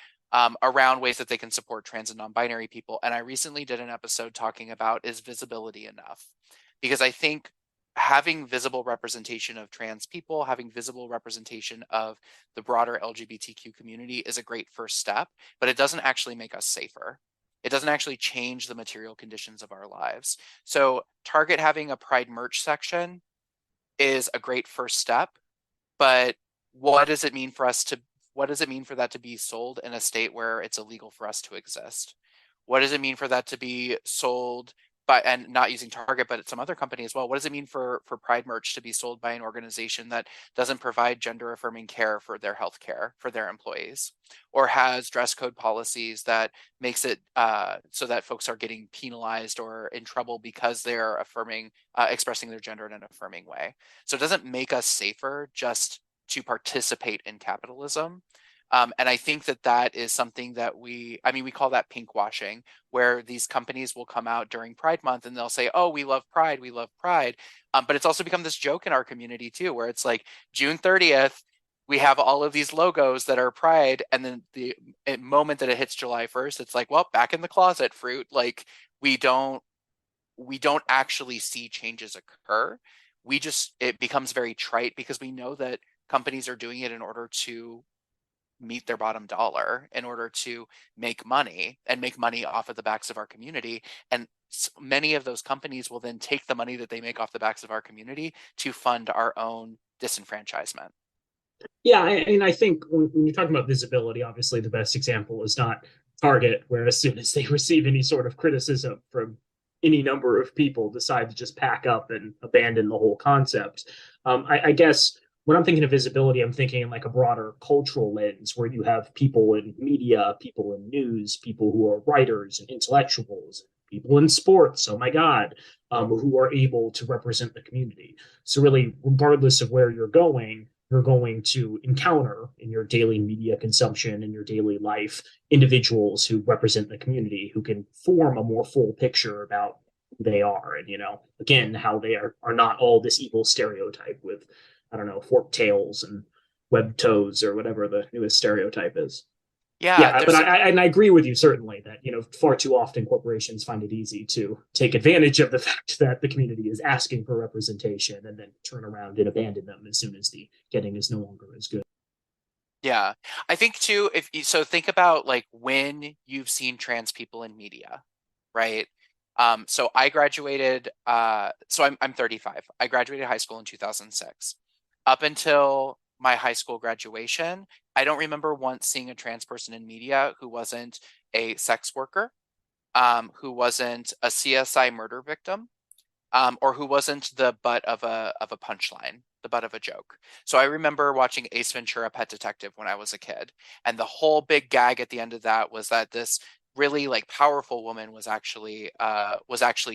around ways that they can support trans and non-binary people. And I recently did an episode talking about, is visibility enough? Because I think having visible representation of trans people, having visible representation of the broader LGBTQ community is a great first step, but it doesn't actually make us safer. It doesn't actually change the material conditions of our lives. So Target having a Pride merch section is a great first step, but what does it mean for that to be sold in a state where it's illegal for us to exist? What does it mean for that to be sold by, and not using Target, but some other company as well? What does it mean for Pride merch to be sold by an organization that doesn't provide gender affirming care for their health care for their employees, or has dress code policies that makes it so that folks are getting penalized or in trouble because they're expressing their gender in an affirming way? So it doesn't make us safer just to participate in capitalism. And I think that is something that we call that pink washing, where these companies will come out during Pride Month and they'll say, oh, we love Pride, we love Pride. But it's also become this joke in our community too, where it's like June 30th, we have all of these logos that are Pride. And then the moment that it hits July 1st, it's like, well, back in the closet, fruit. Like we don't actually see changes occur. It becomes very trite because we know that companies are doing it in order to meet their bottom dollar, in order to make money and make money off of the backs of our community. And many of those companies will then take the money that they make off the backs of our community to fund our own disenfranchisement. Yeah, and I think when you're talking about visibility, obviously the best example is not Target, where as soon as they receive any sort of criticism from any number of people, decide to just pack up and abandon the whole concept. I guess when I'm thinking of visibility, I'm thinking in like a broader cultural lens where you have people in media, people in news, people who are writers and intellectuals, people in sports, oh my God, who are able to represent the community. So, really, regardless of where you're going to encounter in your daily media consumption, in your daily life, individuals who represent the community, who can form a more full picture about who they are. And, again, how they are not all this evil stereotype with, I don't know, forked tails and webbed toes or whatever the newest stereotype is. Yeah, Yeah, but I agree with you certainly that far too often corporations find it easy to take advantage of the fact that the community is asking for representation and then turn around and abandon them as soon as the getting is no longer as good. Yeah, I think too, if you so think about like when you've seen trans people in media, right? So I graduated, so I'm 35. I graduated high school in 2006. Up until my high school graduation, I don't remember once seeing a trans person in media who wasn't a sex worker, who wasn't a CSI murder victim, or who wasn't the butt of a punchline, the butt of a joke. So I remember watching Ace Ventura: Pet Detective when I was a kid, and the whole big gag at the end of that was that this really like powerful woman was actually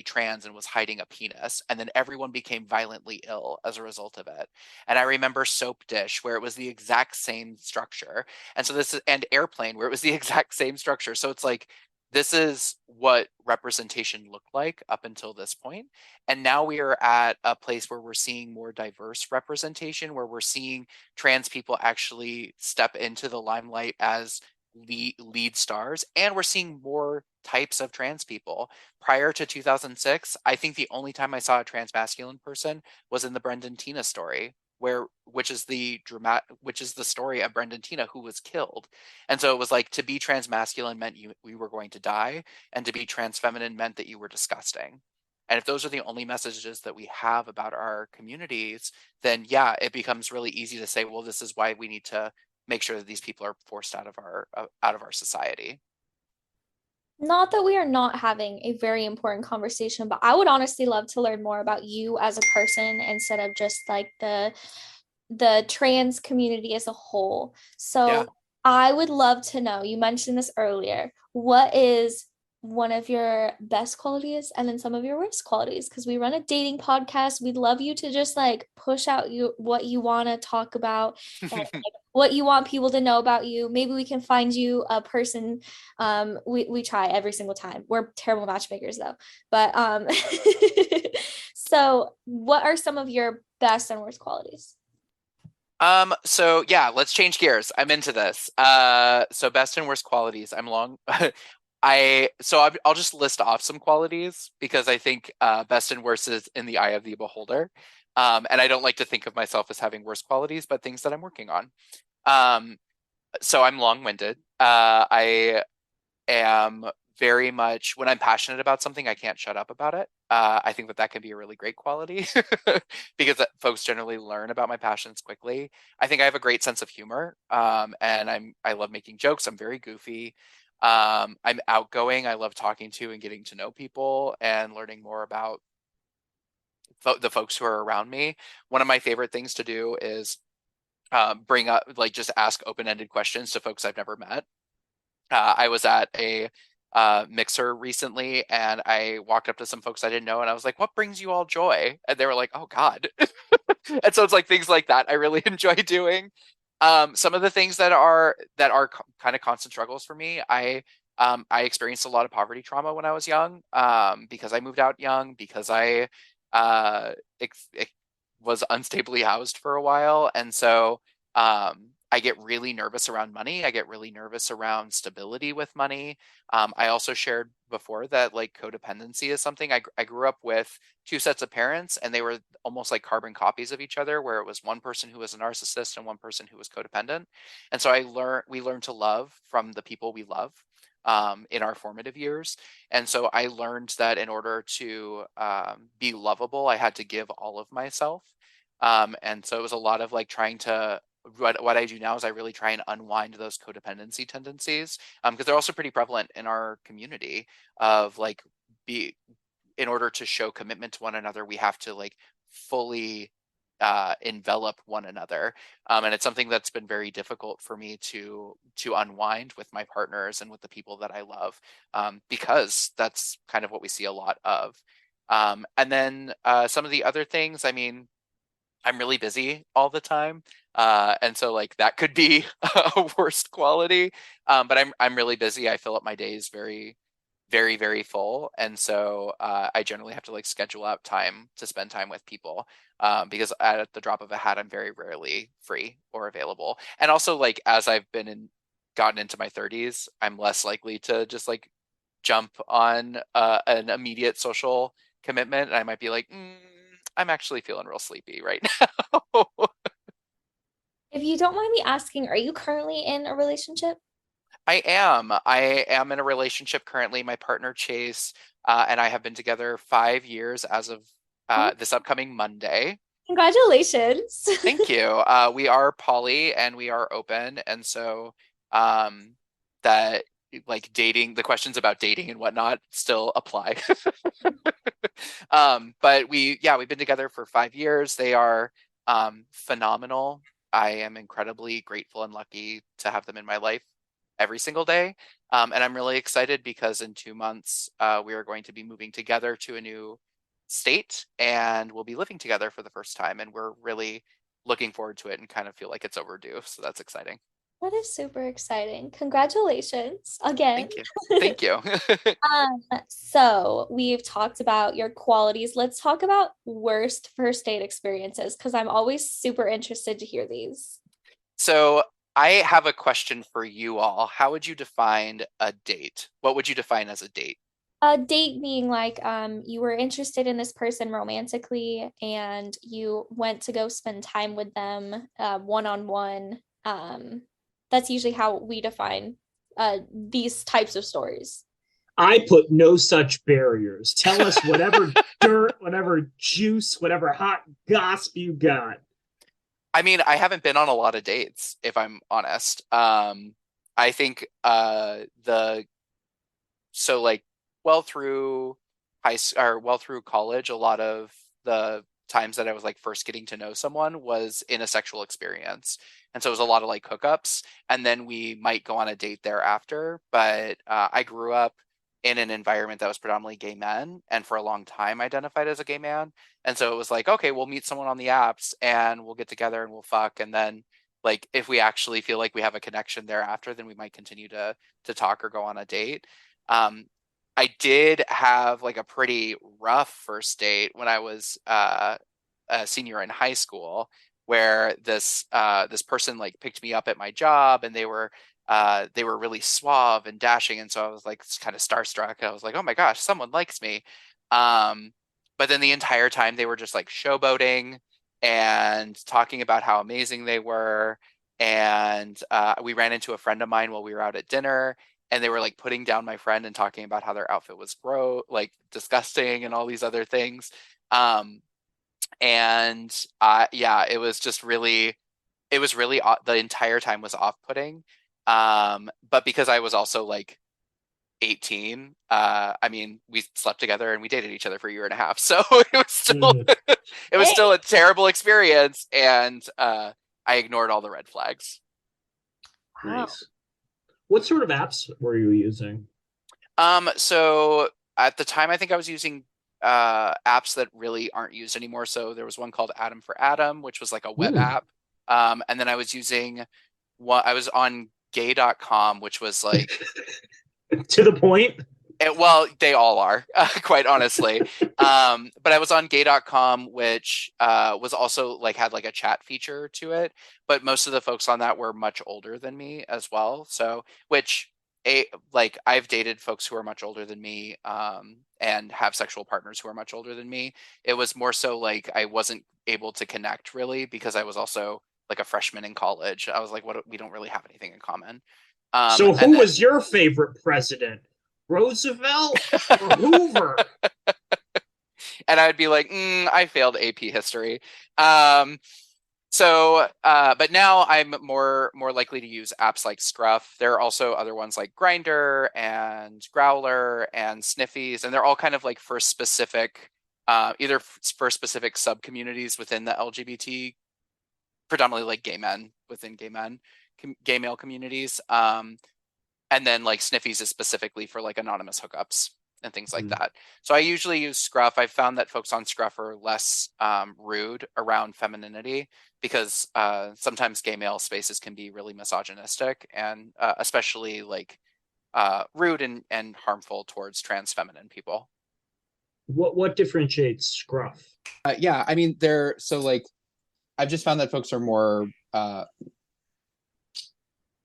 trans and was hiding a penis, and then everyone became violently ill as a result of it. And I remember Soap Dish, where it was the exact same structure, and so this is, and Airplane, where it was the exact same structure. So it's like this is what representation looked like up until this point. And now we are at a place where we're seeing more diverse representation, where we're seeing trans people actually step into the limelight as lead stars, and we're seeing more types of trans people. Prior to 2006, I think the only time I saw a trans masculine person was in the Brendan Tina story, which is the story of Brendan Tina, who was killed. And so it was like, to be trans masculine meant we were going to die, and to be trans feminine meant that you were disgusting. And if those are the only messages that we have about our communities, then yeah, it becomes really easy to say, well, this is why we need to make sure that these people are forced out of our society. Not that we are not having a very important conversation, but I would honestly love to learn more about you as a person instead of just like the trans community as a whole. Yeah. So I would love to know, you mentioned this earlier, what is one of your best qualities and then some of your worst qualities? Because we run a dating podcast. We'd love you to just like push out what you want to talk about and like, what you want people to know about you. Maybe we can find you a person. We try every single time. We're terrible matchmakers though. But so what are some of your best and worst qualities? So yeah, let's change gears. I'm into this. So best and worst qualities. I'm long. I'll just list off some qualities because I think best and worst is in the eye of the beholder. And I don't like to think of myself as having worst qualities, but things that I'm working on. So I'm long-winded. I am very much, when I'm passionate about something, I can't shut up about it. I think that can be a really great quality because folks generally learn about my passions quickly. I think I have a great sense of humor, and I love making jokes. I'm very goofy. I'm outgoing. I love talking to and getting to know people and learning more about the folks who are around me. One of my favorite things to do is bring up, like, just ask open-ended questions to folks I've never met. I was at a mixer recently, and I walked up to some folks I didn't know, and I was like, "What brings you all joy?" And they were like, "Oh God." And so it's like things like that I really enjoy doing. Some of the things that are kind of constant struggles for me. I experienced a lot of poverty trauma when I was young, because I moved out young, because I uh, was unstably housed for a while, and so I get really nervous around money. I get really nervous around stability with money. I also shared before that like codependency is something I grew up with two sets of parents, and they were almost like carbon copies of each other, where it was one person who was a narcissist and one person who was codependent. And so we learned to love from the people we love in our formative years. And so I learned that in order to be lovable, I had to give all of myself. And so it was a lot of like trying to what I do now is I really try and unwind those codependency tendencies, because they're also pretty prevalent in our community of like be in order to show commitment to one another, we have to like fully envelop one another, and it's something that's been very difficult for me to unwind with my partners and with the people that I love, because that's kind of what we see a lot of. And then some of the other things, I mean, I'm really busy all the time. And so like that could be a worst quality. But I'm really busy. I fill up my days very, very, very full. And so I generally have to like schedule out time to spend time with people, because at the drop of a hat, I'm very rarely free or available. And also like as I've gotten into my 30s, I'm less likely to just like jump on an immediate social commitment. And I might be like, I'm actually feeling real sleepy right now. If you don't mind me asking, are you currently in a relationship? I am. I am in a relationship currently. My partner Chase and I have been together 5 years as of Oh, this upcoming Monday. congratulations. Thank you. We are poly and we are open, and so um, that like dating, the questions about dating and whatnot still apply. But we've been together for 5 years. They are phenomenal. I am incredibly grateful and lucky to have them in my life every single day. And I'm really excited because in 2 months, we are going to be moving together to a new state, and we'll be living together for the first time. And we're really looking forward to it and kind of feel like it's overdue. So that's exciting. That is super exciting. Congratulations again. Thank you. Thank you. So we've talked about your qualities. Let's talk about worst first date experiences because I'm always super interested to hear these. So I have a question for you all. How would you define a date? What would you define as a date? A date being like you were interested in this person romantically and you went to go spend time with them one on one. That's usually how we define these types of stories. I put no such barriers. Tell us whatever dirt, whatever juice, whatever hot gossip you got. I mean, I haven't been on a lot of dates, if I'm honest. I think the so like well through well through college, a lot of the times that I was like first getting to know someone was in a sexual experience. And so it was a lot of like hookups, and then we might go on a date thereafter. But I grew up in an environment that was predominantly gay men, and for a long time identified as a gay man. And so it was like, okay, we'll meet someone on the apps and we'll get together and we'll fuck. And then like if we actually feel like we have a connection thereafter, then we might continue to talk or go on a date. Um, I did have like a pretty rough first date when I was a senior in high school, where this person like picked me up at my job, and they were really suave and dashing, and so I was like kind of starstruck. I was like, oh my gosh, someone likes me. Um, but then the entire time they were just like showboating and talking about how amazing they were. And we ran into a friend of mine while we were out at dinner, and they were like putting down my friend and talking about how their outfit was like disgusting and all these other things. Um, and yeah, it was just really, it was really the entire time was off-putting. But because I was also like 18, I mean, we slept together and we dated each other for a year and a half, so it was still Mm, it was Hey, still a terrible experience. And I ignored all the red flags. wow. nice. What sort of apps were you using? So at the time, I think I was using apps that really aren't used anymore. So there was one called Adam for Adam, which was like a web Mm. app. And then I was using I was on gay.com, which was like, To the point? Well, they all are, quite honestly. But I was on gay.com, which was also like had like a chat feature to it. But most of the folks on that were much older than me as well. So, like I've dated folks who are much older than me, and have sexual partners who are much older than me. It was more so like I wasn't able to connect really because I was also like a freshman in college. I was like, what? We don't really have anything in common. So And who then was your favorite president? Roosevelt or Hoover? and I would be like, I failed AP history. But now I'm more likely to use apps like Scruff. There are also other ones like Grinder and Growler and Sniffies, and they're all kind of like for specific, either for specific sub communities within the LGBT, predominantly like gay men within gay male communities. And then like Sniffies is specifically for like anonymous hookups and things like that. So I usually use Scruff. I've found that folks on Scruff are less rude around femininity because sometimes gay male spaces can be really misogynistic and especially like rude and harmful towards trans feminine people. What differentiates Scruff? Yeah, I mean, they're so like I've just found that folks are more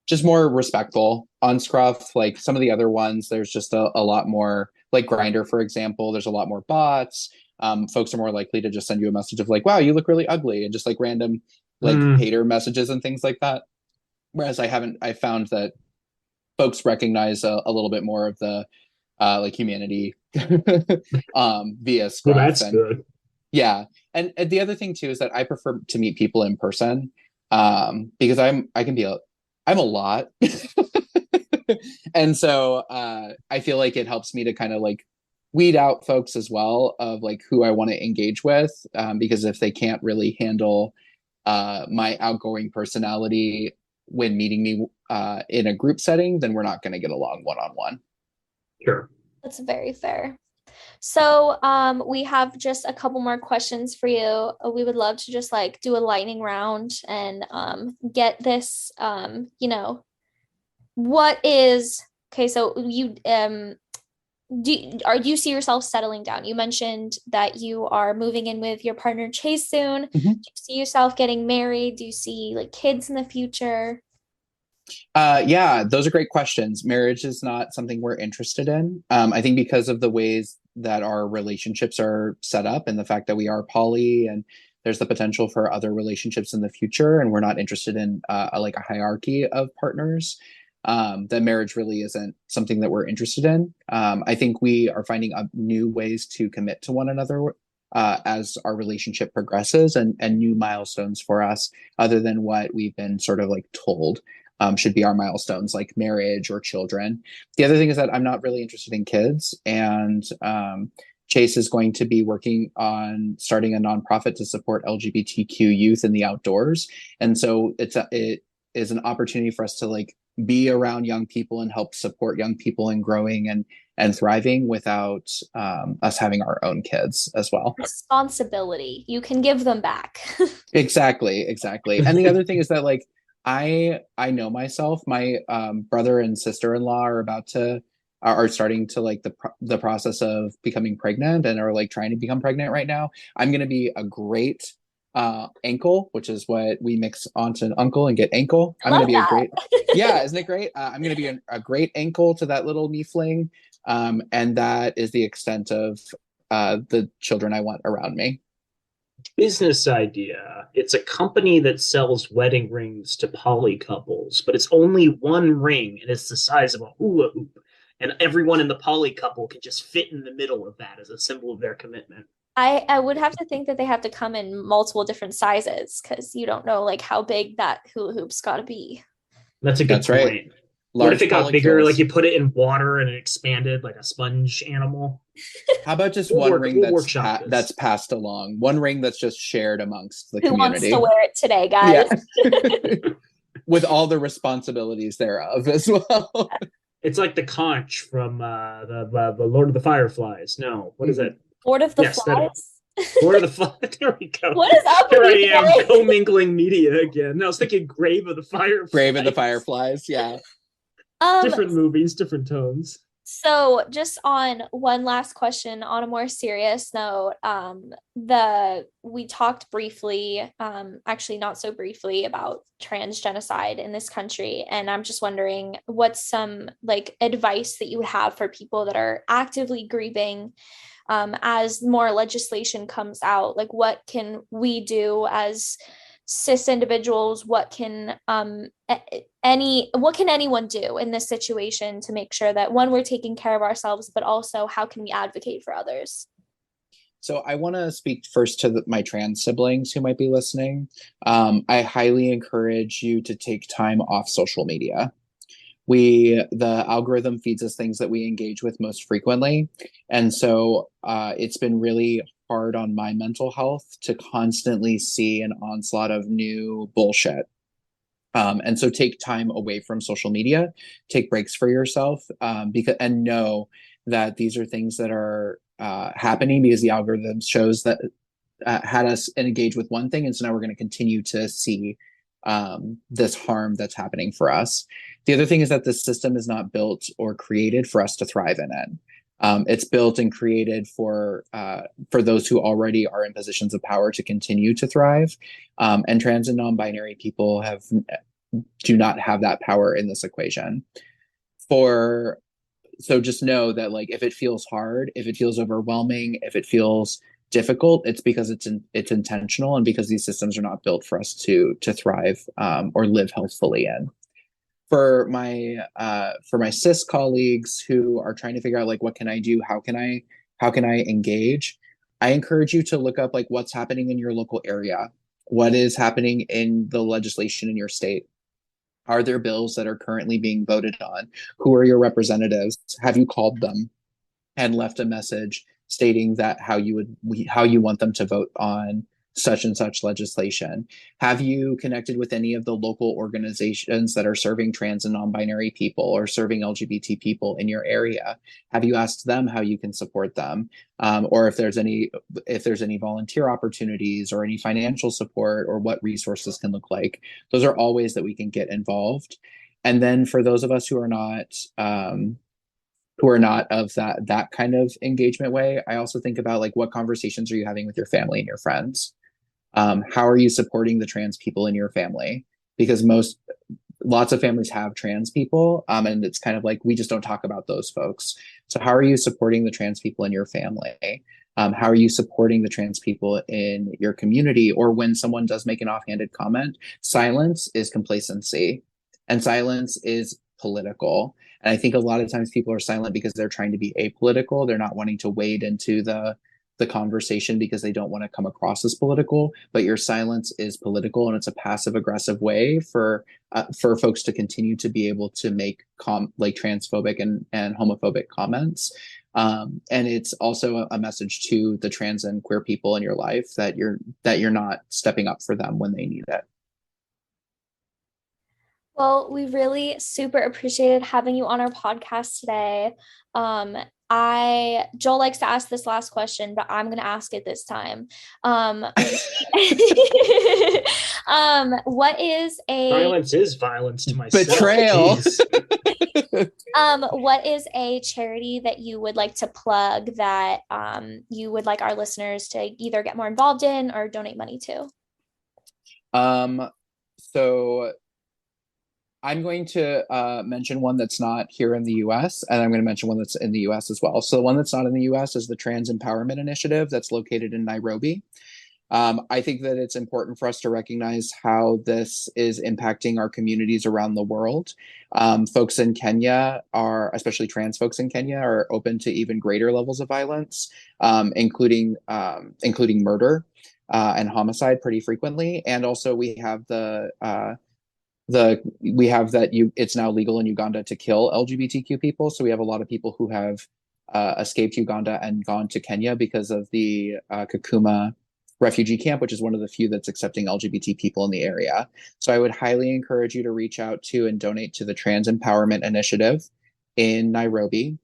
just more respectful on Scruff. Like some of the other ones, there's just a lot more, like Grinder, for example, there's a lot more bots. Folks are more likely to just send you a message of like, wow, you look really ugly, and just like random like hater messages and things like that. Whereas I found that folks recognize a little bit more of the like humanity via Scruff. Well, that's good. Yeah. And the other thing too is that I prefer to meet people in person because I'm a lot. And so I feel like it helps me to kind of like weed out folks as well of like who I want to engage with because if they can't really handle my outgoing personality when meeting me in a group setting, then we're not going to get along one-on-one. Sure. That's very fair. So we have just a couple more questions for you. We would love to just like do a lightning round and get this, what is, okay, so you do you see yourself settling down? You mentioned that you are moving in with your partner Chase soon. Do you see yourself getting married? Do you see like kids in the future? Yeah, those are great questions. Marriage is not something we're interested in. I think because of the ways that our relationships are set up and the fact that we are poly and there's the potential for other relationships in the future, and we're not interested in a hierarchy of partners. That marriage really isn't something that we're interested in. I think we are finding new ways to commit to one another as our relationship progresses and new milestones for us other than what we've been sort of like told should be our milestones, like marriage or children. The other thing is that I'm not really interested in kids, and Chase is going to be working on starting a nonprofit to support LGBTQ youth in the outdoors. And so it is an opportunity for us to like be around young people and help support young people in growing and thriving without us having our own kids as well. Responsibility. You can give them back. Exactly. And the other thing is that like I know myself. My brother and sister-in-law are starting to like the process of becoming pregnant and are like trying to become pregnant right now. I'm going to be a great ankle, which is what we mix aunt and uncle and get ankle. I'm going to be a great, yeah, isn't it great? I'm going to be a great ankle to that little niefling. And that is the extent of the children I want around me. Business idea. It's a company that sells wedding rings to poly couples, but it's only one ring and it's the size of a hula hoop. And everyone in the poly couple can just fit in the middle of that as a symbol of their commitment. I would have to think that they have to come in multiple different sizes because you don't know like how big that hula hoop's got to be. That's a good point. Right. What if it got bigger, like you put it in water and it expanded like a sponge animal? How about just one ring that's passed along? One ring that's just shared amongst the community. Who wants to wear it today, guys? Yeah. With all the responsibilities thereof as well. It's like the conch from the Lord of the Fireflies. No, what is it? Lord of the Flies? Lord of the Flies. There we go. What is up with you? Here I am commingling media again. I was thinking Grave of the Fireflies. Grave of the Fireflies, yeah. Different movies, different tones. So just on one last question on a more serious note, we talked briefly, actually not so briefly, about trans genocide in this country. And I'm just wondering what's some like advice that you would have for people that are actively grieving as more legislation comes out? Like what can we do as cis individuals? What can anyone do in this situation to make sure that one, we're taking care of ourselves, but also how can we advocate for others? So I want to speak first to my trans siblings who might be listening. I highly encourage you to take time off social media. The algorithm feeds us things that we engage with most frequently. And so it's been really hard on my mental health to constantly see an onslaught of new bullshit. And so take time away from social media, take breaks for yourself, and know that these are things that are happening because the algorithm shows that had us engage with one thing. And so now we're going to continue to see this harm that's happening for us. The other thing is that the system is not built or created for us to thrive in it. It's built and created for those who already are in positions of power to continue to thrive. And trans and non-binary people do not have that power in this equation. So just know that like if it feels hard, if it feels overwhelming, if it feels difficult, it's because it's intentional and because these systems are not built for us to thrive or live healthfully in. For my cis colleagues who are trying to figure out like what can I do, how can I engage, I encourage you to look up like what's happening in your local area, what is happening in the legislation in your state. Are there bills that are currently being voted on? Who are your representatives? Have you called them and left a message stating that how you want them to vote on such and such legislation? Have you connected with any of the local organizations that are serving trans and non-binary people or serving LGBT people in your area? Have you asked them how you can support them, or if there's any volunteer opportunities or any financial support or what resources can look like? Those are all ways that we can get involved. And then for those of us who are not of that kind of engagement way, I also think about like what conversations are you having with your family and your friends? How are you supporting the trans people in your family? Because lots of families have trans people, and it's kind of like we just don't talk about those folks. So how are you supporting the trans people in your family? How are you supporting the trans people in your community? Or when someone does make an offhanded comment, silence is complacency, and silence is political. And I think a lot of times people are silent because they're trying to be apolitical. They're not wanting to wade into the conversation because they don't want to come across as political, but your silence is political, and it's a passive aggressive way for folks to continue to be able to make like transphobic and homophobic comments. And it's also a message to the trans and queer people in your life that you're not stepping up for them when they need it. Well, we really super appreciated having you on our podcast today. Joel likes to ask this last question, but I'm gonna ask it this time. What is Silence is violence to myself. Betrayal. What is a charity that you would like to plug that you would like our listeners to either get more involved in or donate money to? So I'm going to mention one that's not here in the US, and I'm going to mention one that's in the US as well. So the one that's not in the US is the Trans Empowerment Initiative that's located in Nairobi. I think that it's important for us to recognize how this is impacting our communities around the world. Folks in Kenya especially trans folks in Kenya, are open to even greater levels of violence, including murder and homicide pretty frequently. And also we have it's now legal in Uganda to kill LGBTQ people. So we have a lot of people who have escaped Uganda and gone to Kenya because of the Kakuma refugee camp, which is one of the few that's accepting LGBT people in the area. So I would highly encourage you to reach out to and donate to the Trans Empowerment Initiative in Nairobi.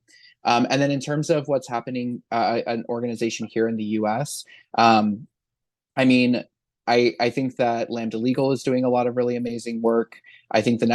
And then in terms of what's happening, an organization here in the US, I mean, I think that Lambda Legal is doing a lot of really amazing work. I think the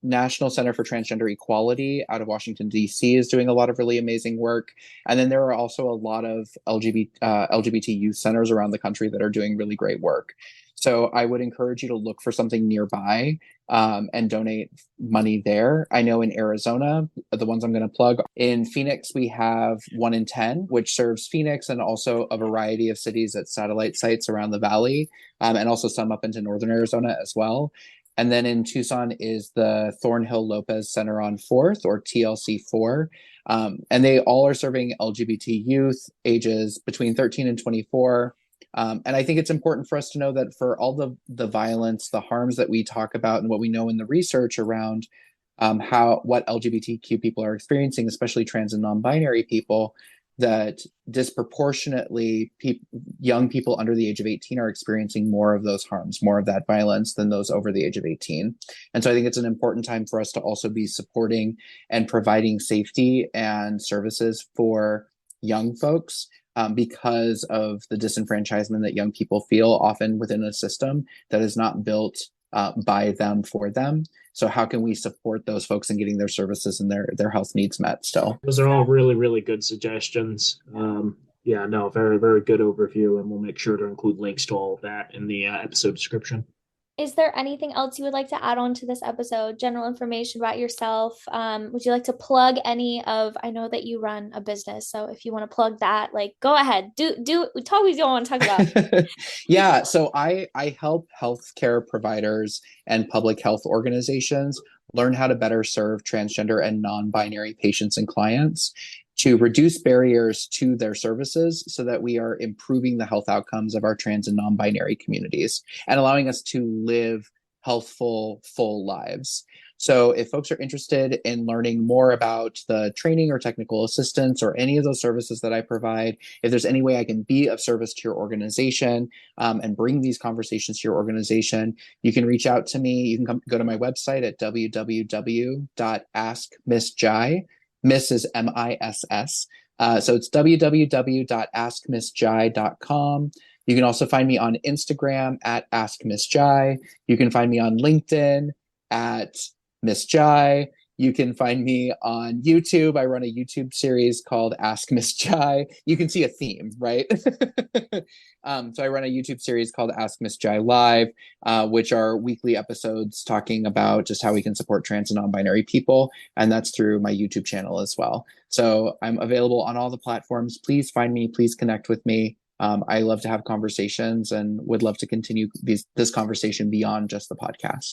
National Center for Transgender Equality out of Washington, D.C. is doing a lot of really amazing work. And then there are also a lot of LGBT youth centers around the country that are doing really great work. So I would encourage you to look for something nearby and donate money there. I know in Arizona, the ones I'm going to plug, in Phoenix, we have 1 in 10, which serves Phoenix and also a variety of cities at satellite sites around the valley, and also some up into northern Arizona as well. And then in Tucson is the Thornhill Lopez Center on 4th, or TLC4. And they all are serving LGBT youth ages between 13 and 24. And I think it's important for us to know that for all the violence, the harms that we talk about, and what we know in the research around what LGBTQ people are experiencing, especially trans and non-binary people, that disproportionately young people under the age of 18 are experiencing more of those harms, more of that violence than those over the age of 18. And so I think it's an important time for us to also be supporting and providing safety and services for young folks, because of the disenfranchisement that young people feel often within a system that is not built by them for them. So how can we support those folks in getting their services and their health needs met still? Those are all really, really good suggestions. Yeah, no, very, very good overview, and we'll make sure to include links to all of that in the episode description. Is there anything else you would like to add on to this episode? General information about yourself? Would you like to plug any of, I know that you run a business, so if you want to plug that, like, go ahead. Talk what you want to talk about. Yeah, so I help healthcare providers and public health organizations learn how to better serve transgender and non-binary patients and clients, to reduce barriers to their services so that we are improving the health outcomes of our trans and non-binary communities and allowing us to live healthful, full lives. So if folks are interested in learning more about the training or technical assistance or any of those services that I provide, if there's any way I can be of service to your organization and bring these conversations to your organization, you can reach out to me. You can go to my website at www.askmissjai. Miss is MISS. So it's www.askmissjai.com. You can also find me on Instagram at AskMissJai. You can find me on LinkedIn at Miss Jai. You can find me on YouTube. I run a YouTube series called Ask Miss Jai. You can see a theme, right? So I run a YouTube series called Ask Miss Jai Live, which are weekly episodes talking about just how we can support trans and non-binary people. And that's through my YouTube channel as well. So I'm available on all the platforms. Please find me. Please connect with me. I love to have conversations and would love to continue this conversation beyond just the podcast.